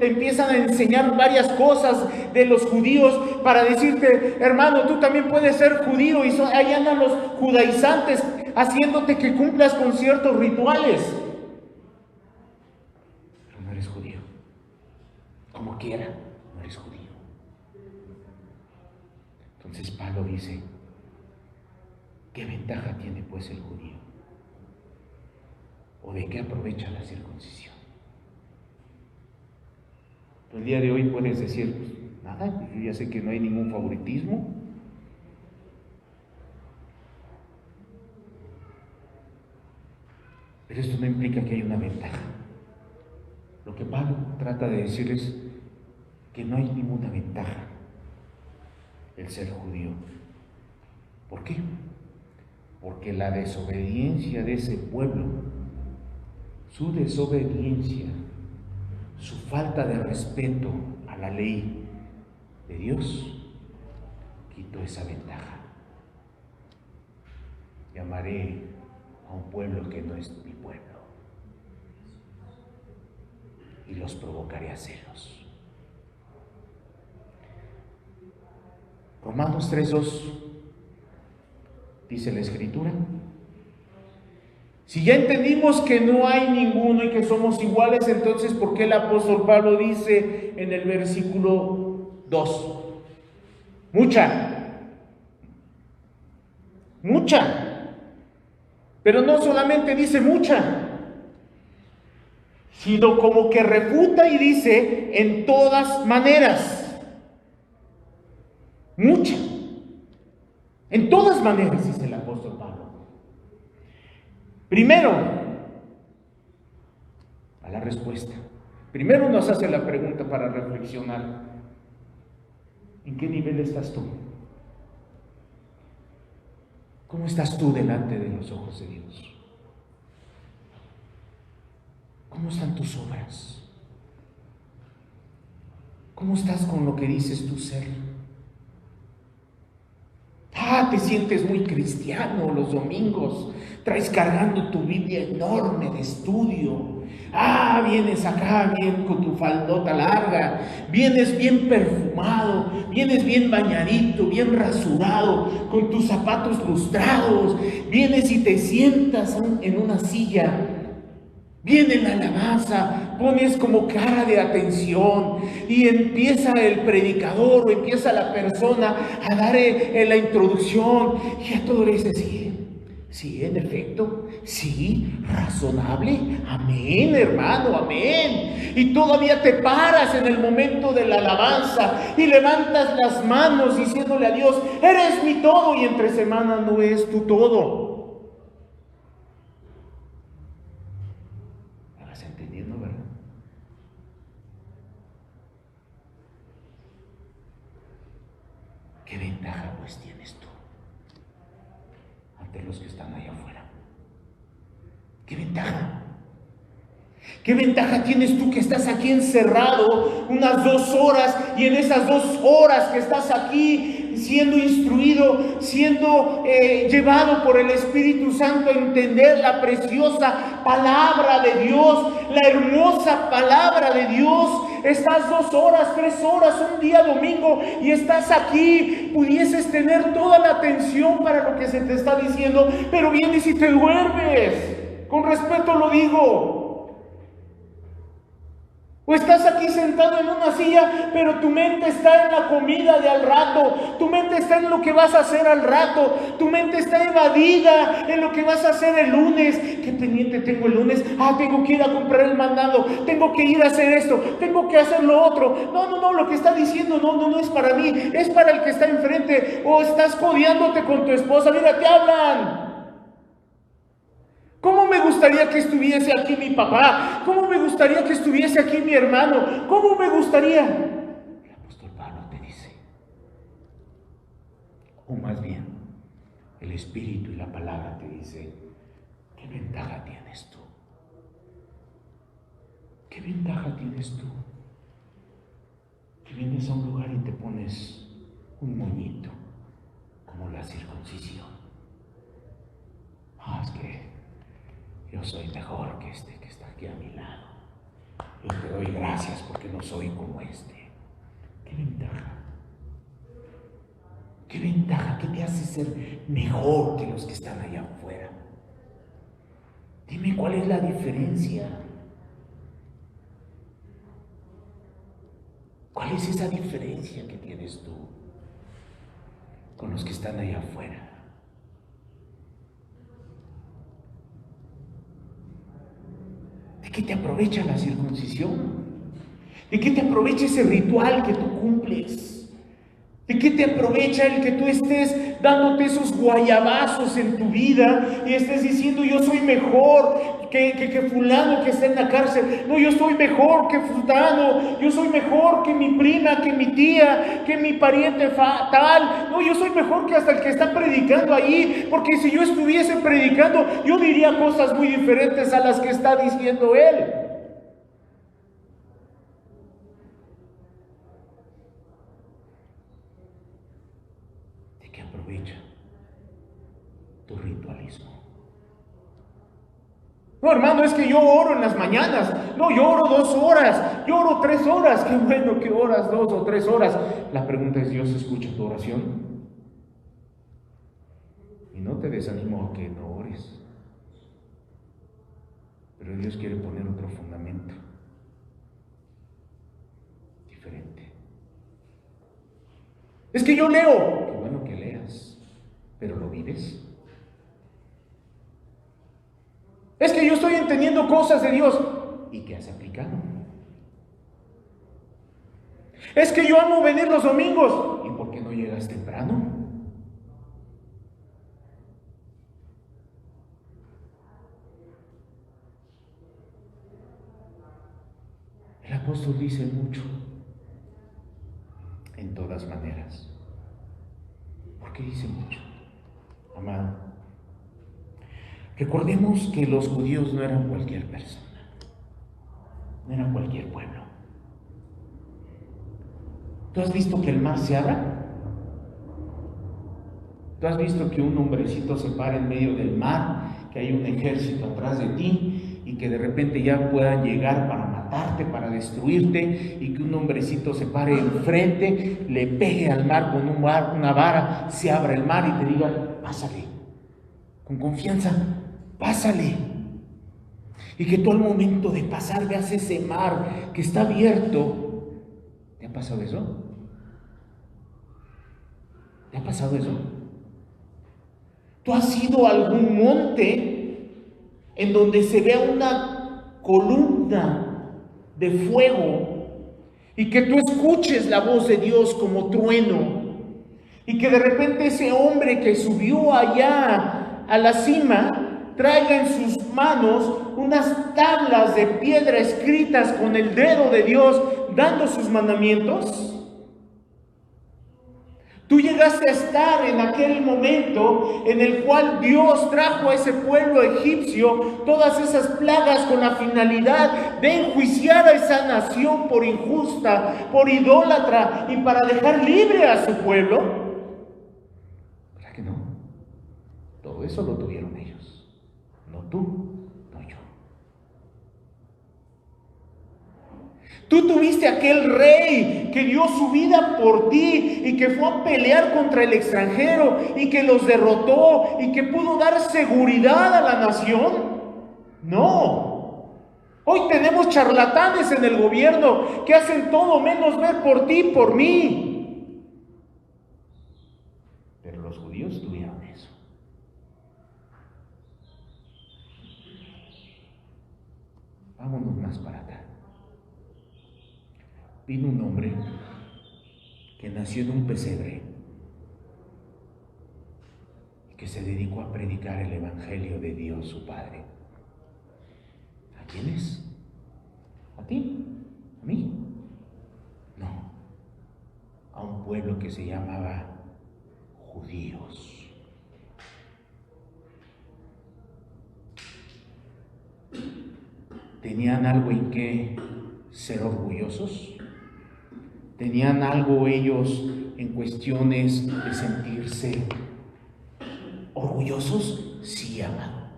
empiezan a enseñar varias cosas de los judíos para decirte, hermano, tú también puedes ser judío, y ahí andan los judaizantes haciéndote que cumplas con ciertos rituales. Pero no eres judío. Como quiera, no eres judío. Entonces Pablo dice, ¿qué ventaja tiene pues el judío? ¿O de qué aprovecha la circuncisión? El día de hoy puedes decir, pues nada, yo ya sé que no hay ningún favoritismo. Pero esto no implica que haya una ventaja. Lo que Pablo trata de decir es que no hay ninguna ventaja el ser judío. ¿Por qué? Porque la desobediencia de ese pueblo, su desobediencia, su falta de respeto a la ley de Dios, quitó esa ventaja. Llamaré a un pueblo que no es mi pueblo y los provocaré a celos. Romanos 3:2 dice la Escritura: si ya entendimos que no hay ninguno y que somos iguales, entonces ¿por qué el apóstol Pablo dice en el versículo 2? Mucha. Pero no solamente dice mucha, sino como que refuta y dice en todas maneras. Mucha. En todas maneras, dice el apóstol Pablo. Primero, a la respuesta. Primero nos hace la pregunta para reflexionar. ¿En qué nivel estás tú? ¿Cómo estás tú delante de los ojos de Dios? ¿Cómo están tus obras? ¿Cómo estás con lo que dices tú ser? Te sientes muy cristiano los domingos, traes cargando tu Biblia enorme de estudio. Vienes acá bien con tu faldota larga, vienes bien perfumado, vienes bien bañadito, bien rasurado, con tus zapatos lustrados, vienes y te sientas en una silla. Viene la alabanza, pones como cara de atención y empieza el predicador o empieza la persona a dar la introducción y a todo le dice, sí, en efecto, sí, razonable, amén, hermano, amén. Y todavía te paras en el momento de la alabanza y levantas las manos diciéndole a Dios, eres mi todo, y entre semana no es tu todo. Entendiendo, ¿verdad? ¿Qué ventaja pues tienes tú ante los que están allá afuera? ¿Qué ventaja? ¿Qué ventaja tienes tú que estás aquí encerrado unas 2 horas y en esas 2 horas que estás aquí siendo instruido, siendo llevado por el Espíritu Santo a entender la preciosa palabra de Dios, la hermosa palabra de Dios? Estás 2 horas, 3 horas, un día domingo y estás aquí. Pudieses tener toda la atención para lo que se te está diciendo, pero vienes y te duermes. Con respeto lo digo. O estás aquí sentado en una silla, pero tu mente está en la comida de al rato, tu mente está en lo que vas a hacer al rato, tu mente está evadida en lo que vas a hacer el lunes. ¿Qué pendiente tengo el lunes? Tengo que ir a comprar el mandado, tengo que ir a hacer esto, tengo que hacer lo otro. No, lo que está diciendo no es para mí, es para el que está enfrente. O estás codeándote con tu esposa, mira, te hablan. ¿Cómo me gustaría que estuviese aquí mi papá? ¿Cómo me gustaría que estuviese aquí mi hermano? ¿Cómo me gustaría? El apóstol Pablo te dice, o más bien, el Espíritu y la palabra te dice, ¿qué ventaja tienes tú? ¿Qué ventaja tienes tú? Que vienes a un lugar y te pones un moñito, como la circuncisión. Es que yo soy mejor que este que está aquí a mi lado. Yo te doy gracias porque no soy como este. ¿Qué ventaja? ¿Qué ventaja? ¿Qué te hace ser mejor que los que están allá afuera? Dime cuál es la diferencia. ¿Cuál es esa diferencia que tienes tú con los que están allá afuera? ¿De qué te aprovecha la circuncisión? ¿De qué te aprovecha ese ritual que tú cumples? ¿De qué te aprovecha el que tú estés dándote esos guayabazos en tu vida y estés diciendo yo soy mejor que fulano que está en la cárcel? No, yo soy mejor que fulano, yo soy mejor que mi prima, que mi tía, que mi pariente tal. No, yo soy mejor que hasta el que está predicando ahí, porque si yo estuviese predicando, yo diría cosas muy diferentes a las que está diciendo él. Aprovecha tu ritualismo. No, hermano, es que yo oro en las mañanas. No, yo oro 2 horas, yo oro 3 horas. Qué bueno que oras 2 o 3 horas. La pregunta es, ¿Dios escucha tu oración? Y no te desanimo a que no ores, pero Dios quiere poner otro fundamento diferente. Es que yo leo. Qué bueno que leas, pero ¿lo vives? Es que yo estoy entendiendo cosas de Dios. ¿Y qué has aplicado? Es que yo amo venir los domingos. ¿Y por qué no llegas temprano? El apóstol dice mucho. En todas maneras. ¿Por qué dice mucho? Amado, recordemos que los judíos no eran cualquier persona, no eran cualquier pueblo. ¿Tú has visto que el mar se abra? ¿Tú has visto que un hombrecito se para en medio del mar, que hay un ejército atrás de ti y que de repente ya puedan llegar para matarte, para destruirte, y que un hombrecito se pare enfrente, le pegue al mar con una vara, se abra el mar y te diga, pásale, con confianza, pásale? Y que tú al momento de pasar veas ese mar que está abierto. ¿Te ha pasado eso? ¿Te ha pasado eso? ¿Tú has ido a algún monte en donde se vea una columna de fuego y que tú escuches la voz de Dios como trueno, y que de repente ese hombre que subió allá a la cima traiga en sus manos unas tablas de piedra escritas con el dedo de Dios dando sus mandamientos? Tú llegaste a estar en aquel momento en el cual Dios trajo a ese pueblo egipcio todas esas plagas con la finalidad de enjuiciar a esa nación por injusta, por idólatra y para dejar libre a su pueblo. ¿Verdad que no? Todo eso lo tuvieron ellos, no tú, no yo. Tú tuviste aquel rey que dio su vida por ti y que fue a pelear contra el extranjero y que los derrotó y que pudo dar seguridad a la nación. No. Hoy tenemos charlatanes en el gobierno que hacen todo menos ver por ti y por mí. Pero los judíos tuvieron eso. Vámonos más para acá. Vino un hombre que nació en un pesebre y que se dedicó a predicar el evangelio de Dios su Padre. ¿A quién es? ¿A ti? ¿A mí? No. A un pueblo que se llamaba judíos. ¿Tenían algo en qué ser orgullosos? ¿Tenían algo ellos en cuestiones de sentirse orgullosos? Sí, amado.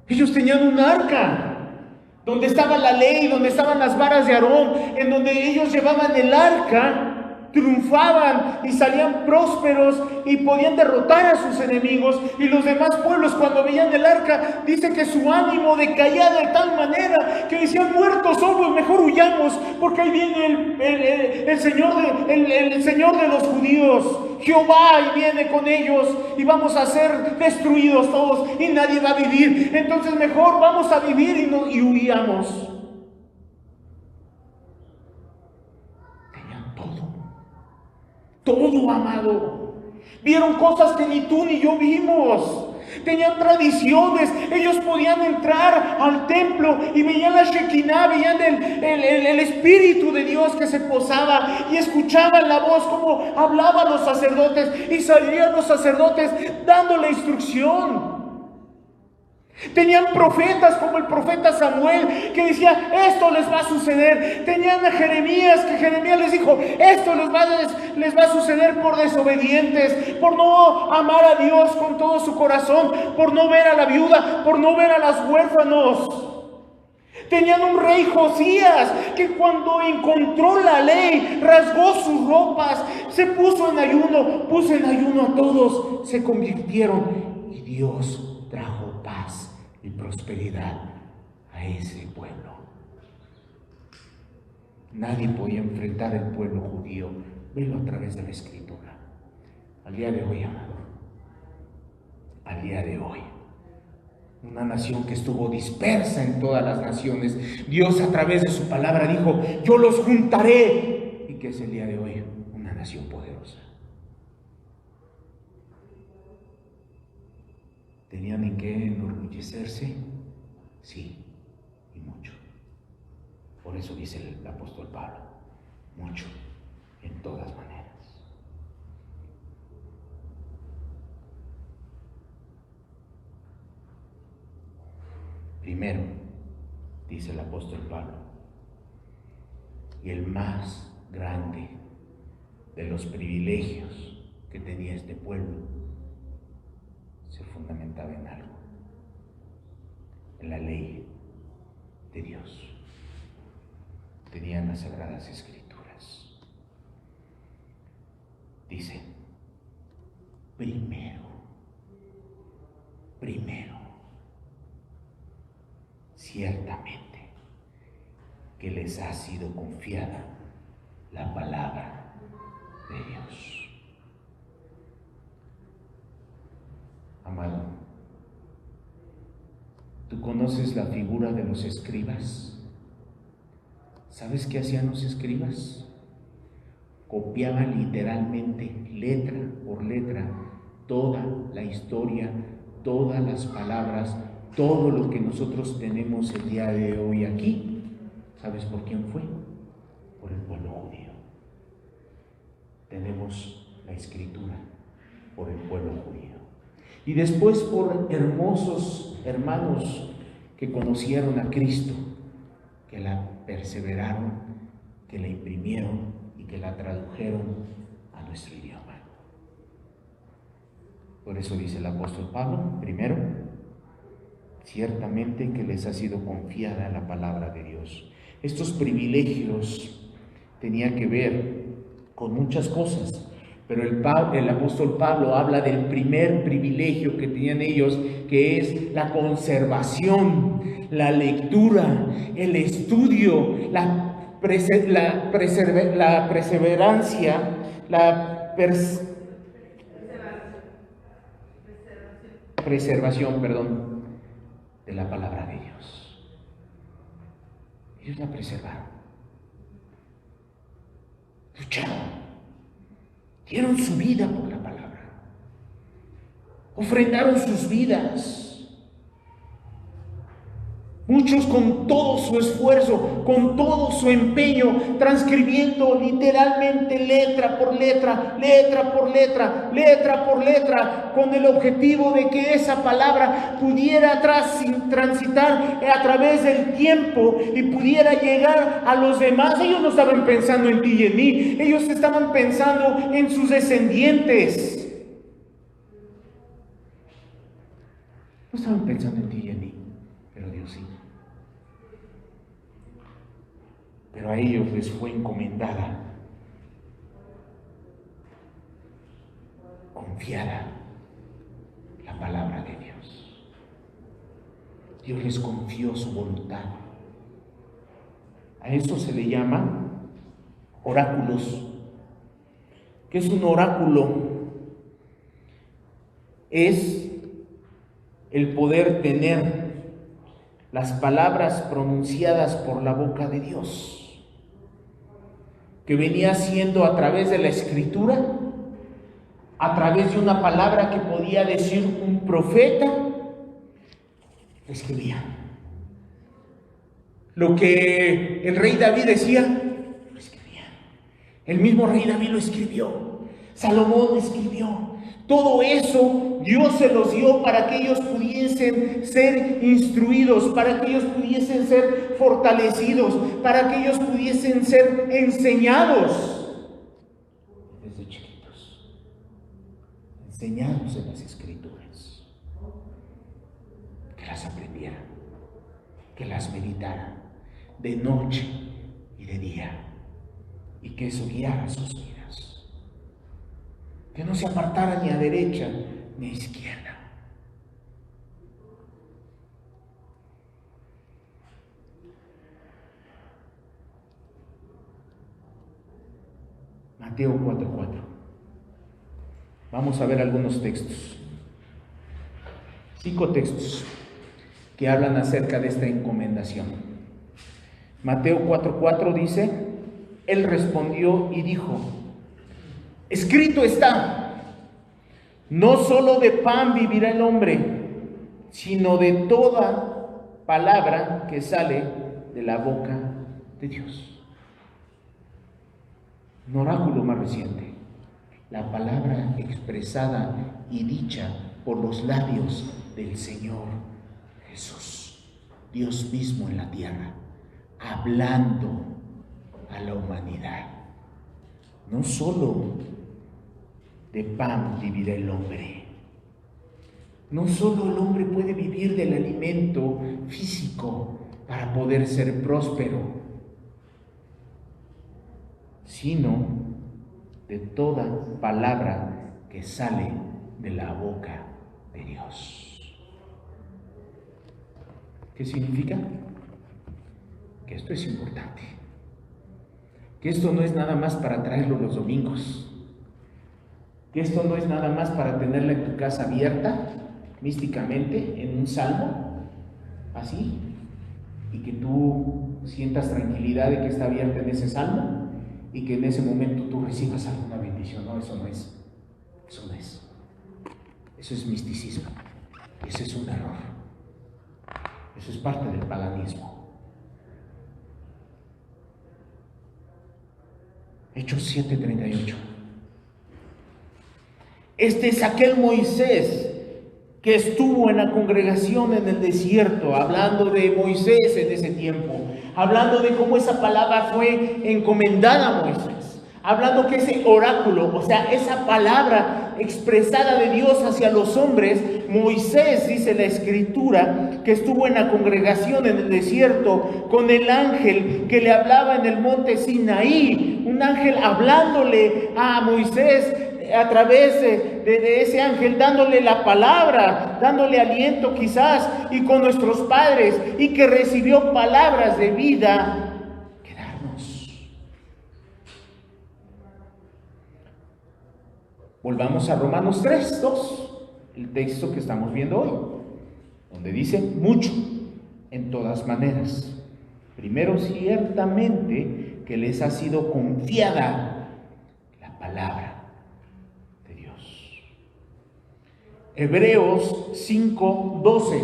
Ellos tenían un arca, donde estaba la ley, donde estaban las varas de Aarón, en donde ellos llevaban el arca, triunfaban y salían prósperos y podían derrotar a sus enemigos. Y los demás pueblos, cuando veían el arca, dice que su ánimo decaía de tal manera que decían: muertos somos, mejor huyamos, porque ahí viene el Señor de los judíos. Jehová y viene con ellos y vamos a ser destruidos todos y nadie va a vivir. Entonces mejor vamos a vivir y huíamos. Tenían todo, amado. Vieron cosas que ni tú ni yo vimos. Tenían tradiciones. Ellos podían entrar al templo y veían la Shekinah, veían el Espíritu de Dios que se posaba y escuchaban la voz como hablaban los sacerdotes y salían los sacerdotes dando la instrucción. Tenían profetas como el profeta Samuel que decía: esto les va a suceder. Tenían a Jeremías, que Jeremías les dijo: esto les va a suceder por desobedientes, por no amar a Dios con todo su corazón, por no ver a la viuda, por no ver a los huérfanos. Tenían un rey Josías que cuando encontró la ley rasgó sus ropas, se puso en ayuno a todos, se convirtieron y Dios trajo paz y prosperidad a ese pueblo. Nadie podía enfrentar al pueblo judío. Velo a través de la Escritura. Al día de hoy, amado, al día de hoy, una nación que estuvo dispersa en todas las naciones, Dios a través de su palabra dijo: yo los juntaré, y que es el día de hoy una nación poderosa. ¿Tenían en qué enorgullecerse? Sí, y mucho. Por eso dice el apóstol Pablo: mucho, en todas maneras. Primero, dice el apóstol Pablo, y el más grande de los privilegios que tenía este pueblo se fundamentaba en algo: en la ley de Dios. Tenían las Sagradas Escrituras. Dice: primero, ciertamente que les ha sido confiada la palabra de Dios. Amado, ¿tú conoces la figura de los escribas? ¿Sabes qué hacían los escribas? Copiaban literalmente, letra por letra, toda la historia, todas las palabras, todo lo que nosotros tenemos el día de hoy aquí. ¿Sabes por quién fue? por el pueblo judío. Tenemos la Escritura por el pueblo judío. Y después por hermosos hermanos que conocieron a Cristo, que la perseveraron, que la imprimieron y que la tradujeron a nuestro idioma. Por eso dice el apóstol Pablo, primero, ciertamente que les ha sido confiada la palabra de Dios. Estos privilegios tenían que ver con muchas cosas, pero el apóstol Pablo habla del primer privilegio que tenían ellos, que es la conservación, la lectura, el estudio, la perseverancia, preservación, de la palabra de Dios. Ellos la preservaron, lucharon, dieron su vida por la palabra, ofrendaron sus vidas. Muchos con todo su esfuerzo, con todo su empeño, transcribiendo literalmente letra por letra, letra por letra, letra por letra, con el objetivo de que esa palabra pudiera transitar a través del tiempo y pudiera llegar a los demás. Ellos no estaban pensando en ti y en mí, ellos estaban pensando en sus descendientes. No estaban pensando en ti y en mí, pero Dios sí. Pero a ellos les fue encomendada, confiada, la palabra de Dios. Dios les confió su voluntad. A eso se le llama oráculos. ¿Qué es un oráculo? Es el poder tener las palabras pronunciadas por la boca de Dios, que venía siendo a través de la Escritura, a través de una palabra que podía decir un profeta, escribía. Lo que el rey David decía, lo escribía. El mismo rey David lo escribió. Salomón escribió. Todo eso Dios se los dio para que ellos pudiesen ser instruidos, para que ellos pudiesen ser fortalecidos, para que ellos pudiesen ser enseñados desde chiquitos, enseñados en las Escrituras, que las aprendieran, que las meditaran de noche y de día, y que eso guiara sus vidas. Que no se apartara ni a derecha ni a izquierda. Mateo 4:4. Vamos a ver algunos textos. 5 textos que hablan acerca de esta encomendación. Mateo 4:4 dice: Él respondió y dijo: escrito está, no solo de pan vivirá el hombre, sino de toda palabra que sale de la boca de Dios. Un oráculo más reciente, la palabra expresada y dicha por los labios del Señor Jesús, Dios mismo en la tierra, hablando a la humanidad. No solo de pan vivirá el hombre. No solo el hombre puede vivir del alimento físico para poder ser próspero, sino de toda palabra que sale de la boca de Dios. ¿Qué significa? Que esto es importante. Que esto no es nada más para traerlo los domingos. Que esto no es nada más para tenerla en tu casa abierta, místicamente, en un salmo, así, y que tú sientas tranquilidad de que está abierta en ese salmo, y que en ese momento tú recibas alguna bendición. No, eso no es. Eso no es. Eso es misticismo. Ese es un error. Eso es parte del paganismo. Hechos 7:38. Este es aquel Moisés que estuvo en la congregación en el desierto, hablando de Moisés en ese tiempo, hablando de cómo esa palabra fue encomendada a Moisés, hablando que ese oráculo, o sea, esa palabra expresada de Dios hacia los hombres, Moisés, dice la Escritura, que estuvo en la congregación en el desierto con el ángel que le hablaba en el monte Sinaí, un ángel hablándole a Moisés a través de ese ángel, dándole la palabra, dándole aliento quizás, y con nuestros padres, y que recibió palabras de vida que darnos. Volvamos a Romanos 3:2, el texto que estamos viendo hoy, donde dice mucho, en todas maneras. Primero, ciertamente que les ha sido confiada la palabra. Hebreos 5:12.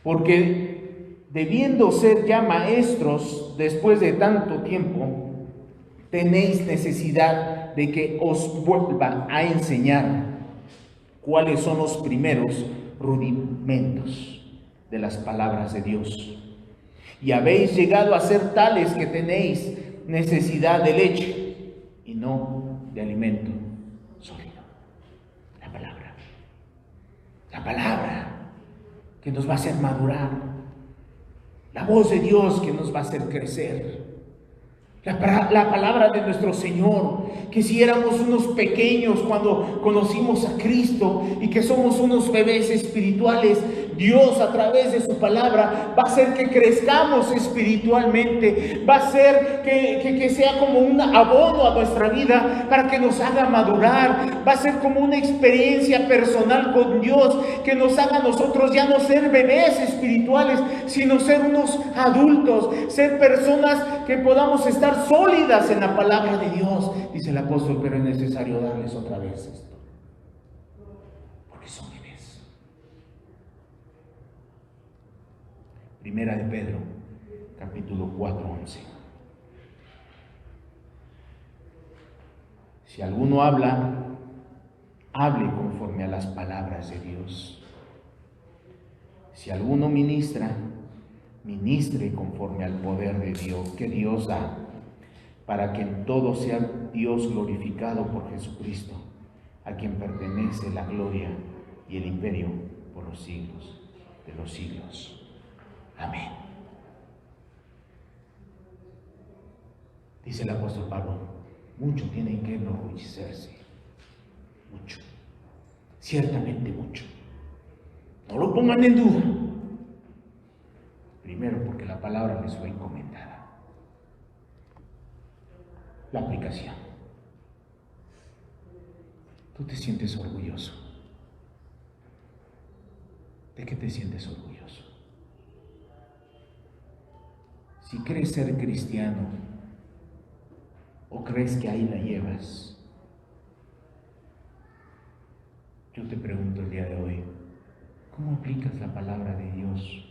Porque debiendo ser ya maestros después de tanto tiempo, tenéis necesidad de que os vuelva a enseñar cuáles son los primeros rudimentos de las palabras de Dios. Y habéis llegado a ser tales que tenéis necesidad de leche y no de alimento sólido. La palabra que nos va a hacer madurar, la voz de Dios que nos va a hacer crecer, la palabra de nuestro Señor, que si éramos unos pequeños cuando conocimos a Cristo y que somos unos bebés espirituales, Dios a través de su palabra va a hacer que crezcamos espiritualmente, va a hacer que sea como un abono a nuestra vida para que nos haga madurar, va a ser como una experiencia personal con Dios que nos haga a nosotros ya no ser bebés espirituales, sino ser unos adultos, ser personas que podamos estar sólidas en la palabra de Dios. Dice el apóstol, pero es necesario darles otra vez esto, porque son bebés. Primera de Pedro, capítulo 4:11. Si alguno habla, hable conforme a las palabras de Dios. Si alguno ministra, ministre conforme al poder de Dios que Dios da, para que en todo sea Dios glorificado por Jesucristo, a quien pertenece la gloria y el imperio por los siglos de los siglos. Amén. Dice el apóstol Pablo, mucho tienen que enorgullecerse, mucho, ciertamente mucho. No lo pongan en duda. Primero, porque la palabra les fue encomendada. La aplicación. Tú te sientes orgulloso. ¿De qué te sientes orgulloso? Si crees ser cristiano o crees que ahí la llevas, yo te pregunto el día de hoy, ¿cómo aplicas la palabra de Dios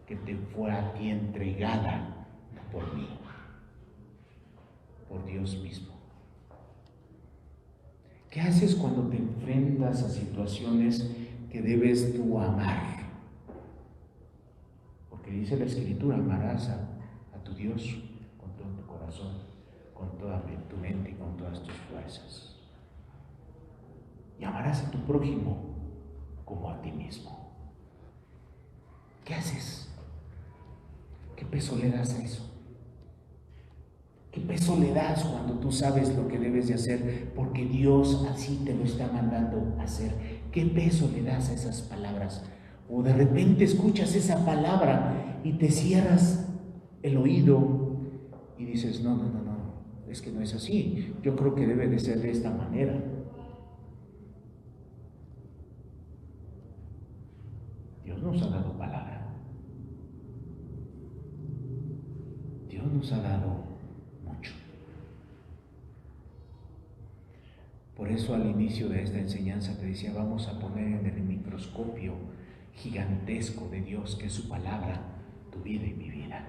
que te fue a ti entregada, no por mí, por Dios mismo? ¿Qué haces cuando te enfrentas a situaciones que debes tú amar? Porque dice la Escritura, amarás a tu Dios con todo tu corazón, con toda tu mente y con todas tus fuerzas. Y amarás a tu prójimo como a ti mismo. ¿Qué haces? ¿Qué peso le das a eso? ¿Qué peso le das cuando tú sabes lo que debes de hacer porque Dios así te lo está mandando a hacer? ¿Qué peso le das a esas palabras? O de repente escuchas esa palabra y te cierras el oído y dices, no, es que no es así. Yo creo que debe de ser de esta manera. Dios nos ha dado palabra. Dios nos ha dado mucho. Por eso al inicio de esta enseñanza te decía, vamos a poner en el microscopio gigantesco de Dios, que es su palabra, tu vida y mi vida.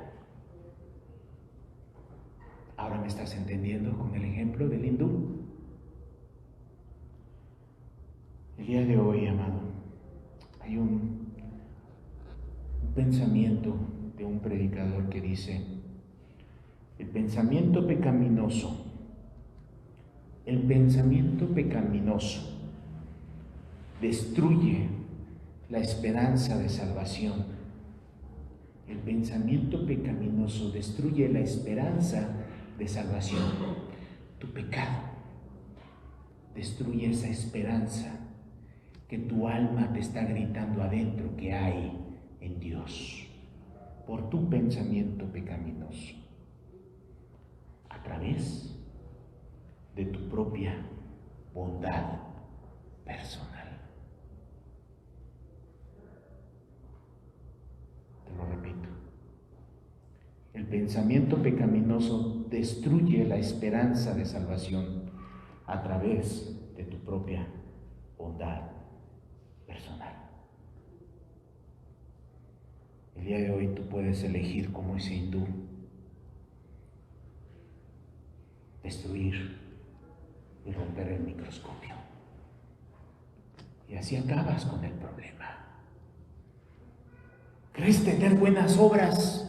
¿Ahora me estás entendiendo con el ejemplo del hindú? El día de hoy, amado, hay un pensamiento de un predicador que dice: el pensamiento pecaminoso destruye la esperanza de salvación. El pensamiento pecaminoso destruye la esperanza de salvación. Tu pecado destruye esa esperanza que tu alma te está gritando adentro que hay en Dios, por tu pensamiento pecaminoso, a través de tu propia bondad personal. Te lo repito. El pensamiento pecaminoso destruye la esperanza de salvación a través de tu propia bondad personal. El día de hoy tú puedes elegir, como ese hindú, destruir y romper el microscopio. Y así acabas con el problema. ¿Crees tener buenas obras?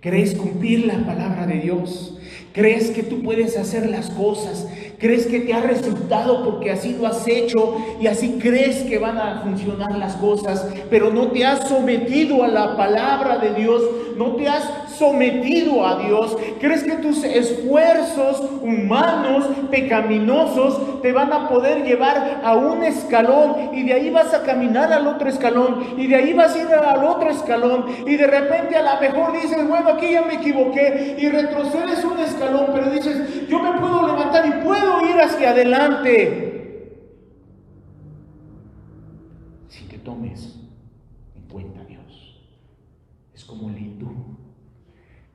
¿Crees cumplir la palabra de Dios? ¿Crees que tú puedes hacer las cosas? ¿Crees que te ha resultado porque así lo has hecho y así crees que van a funcionar las cosas? Pero no te has sometido a la palabra de Dios, no te has sometido a Dios. ¿Crees que tus esfuerzos humanos, pecaminosos, te van a poder llevar a un escalón y de ahí vas a caminar al otro escalón y de ahí vas a ir al otro escalón y de repente a lo mejor dices, bueno, aquí ya me equivoqué, y retrocedes un escalón, pero dices, yo me puedo levantar y puedo ir hacia adelante? Si te tomes en cuenta a Dios, es como el hindú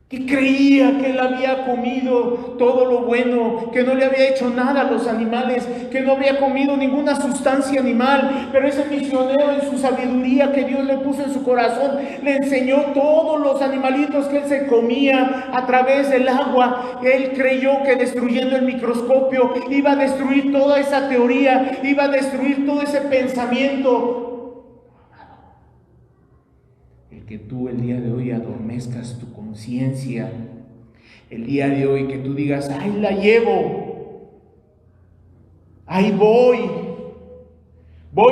que creía que él había comido todo lo bueno, que no le había hecho nada a los animales, que no había comido ninguna sustancia animal, pero ese misionero, en su sabiduría que Dios le puso en su corazón, le enseñó todos los animalitos que él se comía a través del agua. Él creyó que destruyendo el microscopio iba a destruir toda esa teoría, iba a destruir todo ese pensamiento. El que tú el día de hoy adormezcas tu conciencia, el día de hoy que tú digas, ahí la llevo, ahí voy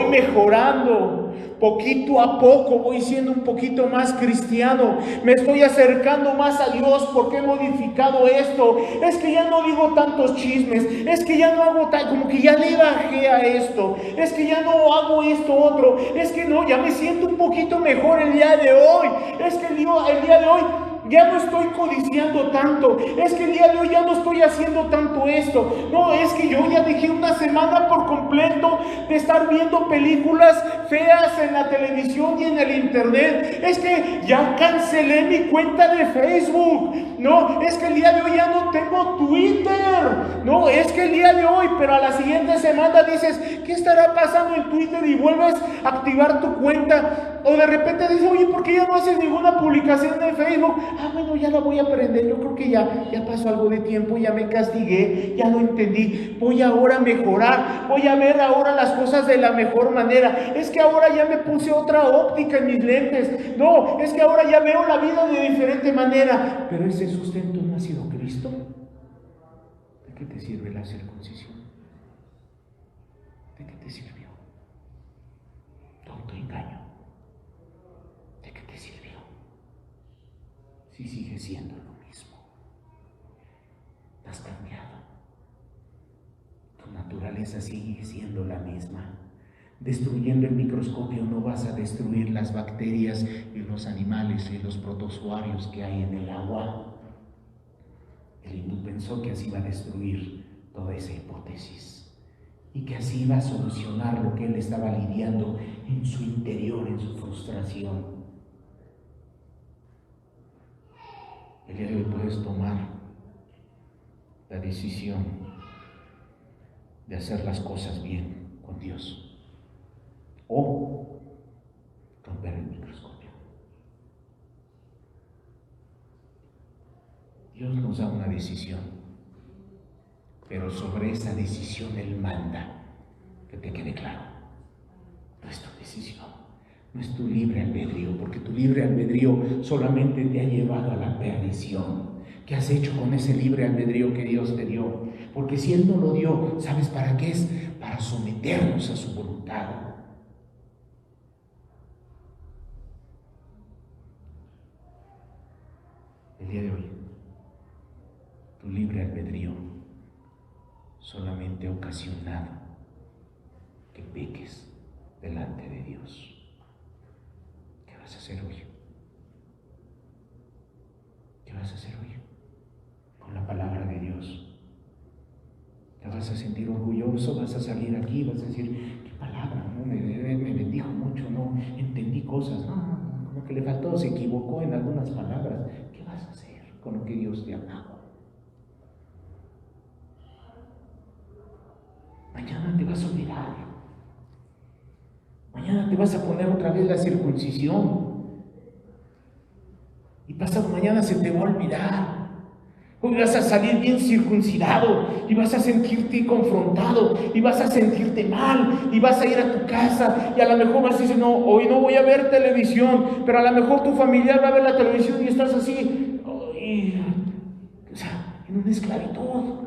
mejorando, poquito a poco voy siendo un poquito más cristiano, me estoy acercando más a Dios porque he modificado esto, es que ya no digo tantos chismes, es que ya no hago como que ya le bajé a esto, es que ya no hago esto otro, es que no, ya me siento un poquito mejor el día de hoy, es que el día de hoy ya no estoy codiciando tanto, es que el día de hoy ya no estoy haciendo tanto esto, no, es que yo ya dejé una semana por completo de estar viendo películas feas en la televisión y en el internet, es que ya cancelé mi cuenta de Facebook, no, es que el día de hoy ya no tengo Twitter, no, es que el día de hoy, pero a la siguiente semana dices, ¿qué estará pasando en Twitter? Y vuelves a activar tu cuenta. O de repente dices, oye, ¿por qué ya no haces ninguna publicación en Facebook? Ah, bueno, ya la voy a aprender. Yo creo que ya pasó algo de tiempo, ya me castigué, ya lo entendí. Voy ahora a mejorar, voy a ver ahora las cosas de la mejor manera. Es que ahora ya me puse otra óptica en mis lentes. No, es que ahora ya veo la vida de diferente manera. Pero ese sustento no ha sido Cristo. ¿De qué te sirve la circuncisión? ¿De qué te sirvió? Tu autoengaño. ¿De qué te sirvió? Si sigue siendo lo mismo. No has cambiado. Tu naturaleza sigue siendo la misma. Destruyendo el microscopio no vas a destruir las bacterias y los animales y los protozoarios que hay en el agua. El hindú pensó que así iba a destruir toda esa hipótesis y que así iba a solucionar lo que él estaba lidiando en su interior, en su frustración. El día de hoy puedes tomar la decisión de hacer las cosas bien con Dios o romper el microscopio. Dios nos da una decisión. pero sobre esa decisión Él manda. Que te quede claro, no es tu decisión, no es tu libre albedrío, porque tu libre albedrío solamente te ha llevado a la perdición. ¿Qué has hecho con ese libre albedrío que Dios te dio? Porque si Él no lo dio, ¿sabes para qué es? Para someternos a su voluntad. El día de hoy, tu libre albedrío solamente ha ocasionado que peques delante de Dios. ¿Qué vas a hacer hoy? ¿Qué vas a hacer hoy con la palabra de Dios? ¿Te vas a sentir orgulloso? ¿Vas a salir aquí? ¿Vas a decir, qué palabra? ¿No? Me bendijo mucho, no entendí cosas, no, como que le faltó, se equivocó en algunas palabras? ¿Qué vas a hacer con lo que Dios te ha dado? Mañana te vas a olvidar. Mañana te vas a poner otra vez la circuncisión. Y pasado mañana se te va a olvidar. Hoy vas a salir bien circuncidado y vas a sentirte confrontado y vas a sentirte mal y vas a ir a tu casa y a lo mejor vas a decir, no, hoy no voy a ver televisión, pero a lo mejor tu familiar va a ver la televisión y estás así, o sea, en una esclavitud.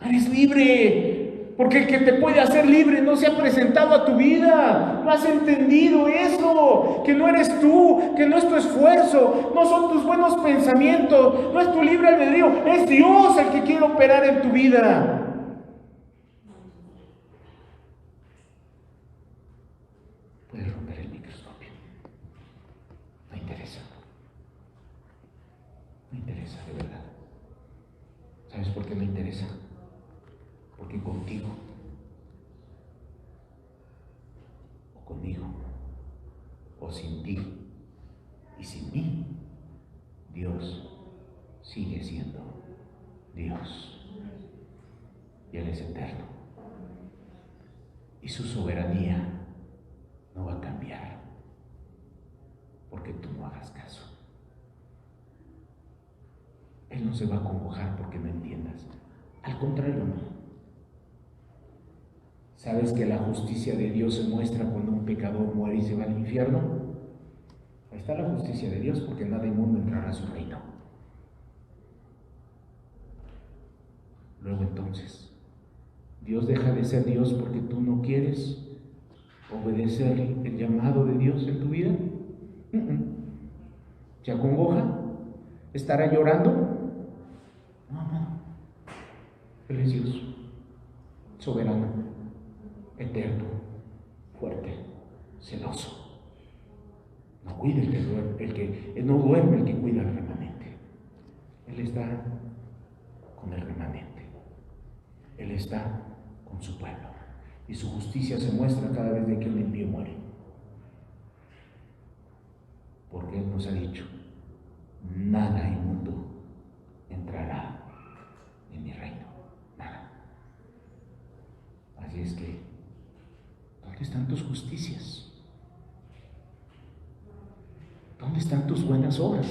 Eres libre, porque el que te puede hacer libre no se ha presentado a tu vida. No has entendido eso, que no eres tú, que no es tu esfuerzo, no son tus buenos pensamientos, no es tu libre albedrío, es Dios el que quiere operar en tu vida. Puedes romper el microscopio. No interesa. No interesa, de verdad. ¿Sabes por qué no interesa? Porque contigo o conmigo o sin ti y sin mí, Dios sigue siendo Dios y Él es eterno y su soberanía no va a cambiar porque tú no hagas caso. Él no se va a congojar porque no entiendas, al contrario, no. ¿Sabes que la justicia de Dios se muestra cuando un pecador muere y se va al infierno? Ahí está la justicia de Dios, porque nada inmundo entrará a su reino. Luego entonces, ¿Dios deja de ser Dios porque tú no quieres obedecer el llamado de Dios en tu vida? ¿Te acongoja? ¿Estará llorando? No. Él es Dios, soberano, eterno, fuerte, celoso. No cuida el que duerme, no duerme el que cuida el remanente. Él está con el remanente. Él está con su pueblo. Y su justicia se muestra cada vez que un impío muere. Porque Él nos ha dicho, nada inmundo entrará en mi reino. Nada. Así es que, ¿dónde están tus justicias? ¿Dónde están tus buenas obras?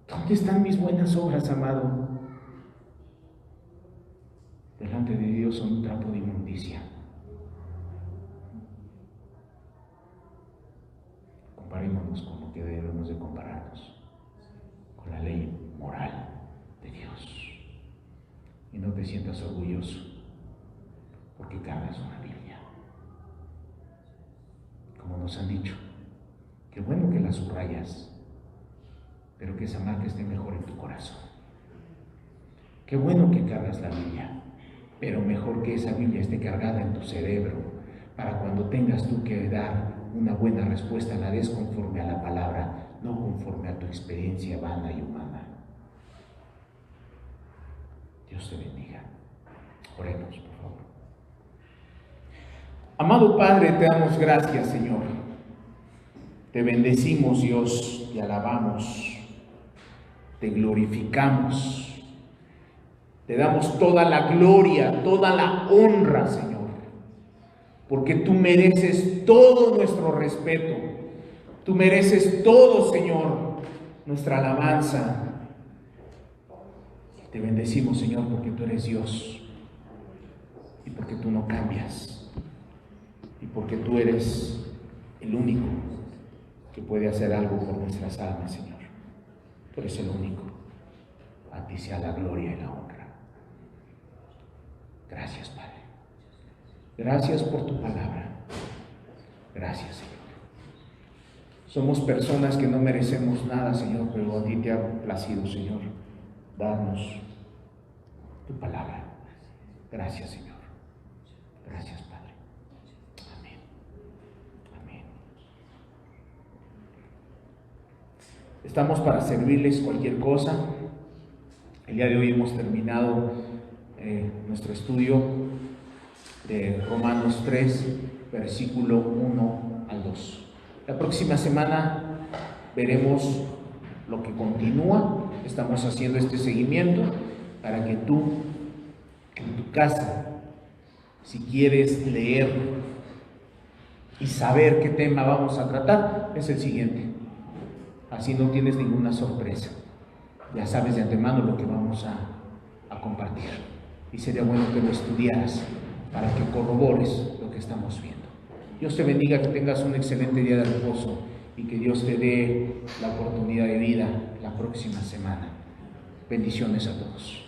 ¿Dónde están mis buenas obras, amado? Delante de Dios son un trapo de inmundicia. Comparémonos con lo que debemos de compararnos, con la ley moral de Dios. Y no te sientas orgulloso, porque cargas una Biblia. Como nos han dicho, qué bueno que la subrayas, pero que esa marca esté mejor en tu corazón. Qué bueno que cargas la Biblia, pero mejor que esa Biblia esté cargada en tu cerebro, para cuando tengas tú que dar una buena respuesta, la des conforme a la palabra, no conforme a tu experiencia vana y humana. Dios te bendiga. Oremos, por favor. Amado Padre, te damos gracias, Señor. Te bendecimos, Dios, te alabamos, te glorificamos. Te damos toda la gloria, toda la honra, Señor, porque tú mereces todo nuestro respeto. Tú mereces todo, Señor, nuestra alabanza. Te bendecimos, Señor, porque tú eres Dios y porque tú no cambias y porque tú eres el único que puede hacer algo por nuestras almas, Señor. Tú eres el único. A ti sea la gloria y la honra. Gracias, Padre. Gracias por tu palabra. Gracias, Señor. Somos personas que no merecemos nada, Señor, pero a ti te ha placido, Señor, darnos tu palabra. Gracias, Señor. Gracias, Padre. Amén. Amén. Estamos para servirles cualquier cosa. El día de hoy hemos terminado nuestro estudio de Romanos 3, versículo 1 al 2. La próxima semana veremos lo que continúa. Estamos haciendo este seguimiento para que tú, en tu casa, si quieres leer y saber qué tema vamos a tratar, es el siguiente. Así no tienes ninguna sorpresa. Ya sabes de antemano lo que vamos a compartir. Y sería bueno que lo estudiaras para que corrobores lo que estamos viendo. Dios te bendiga, que tengas un excelente día de reposo y que Dios te dé la oportunidad de vida la próxima semana. Bendiciones a todos.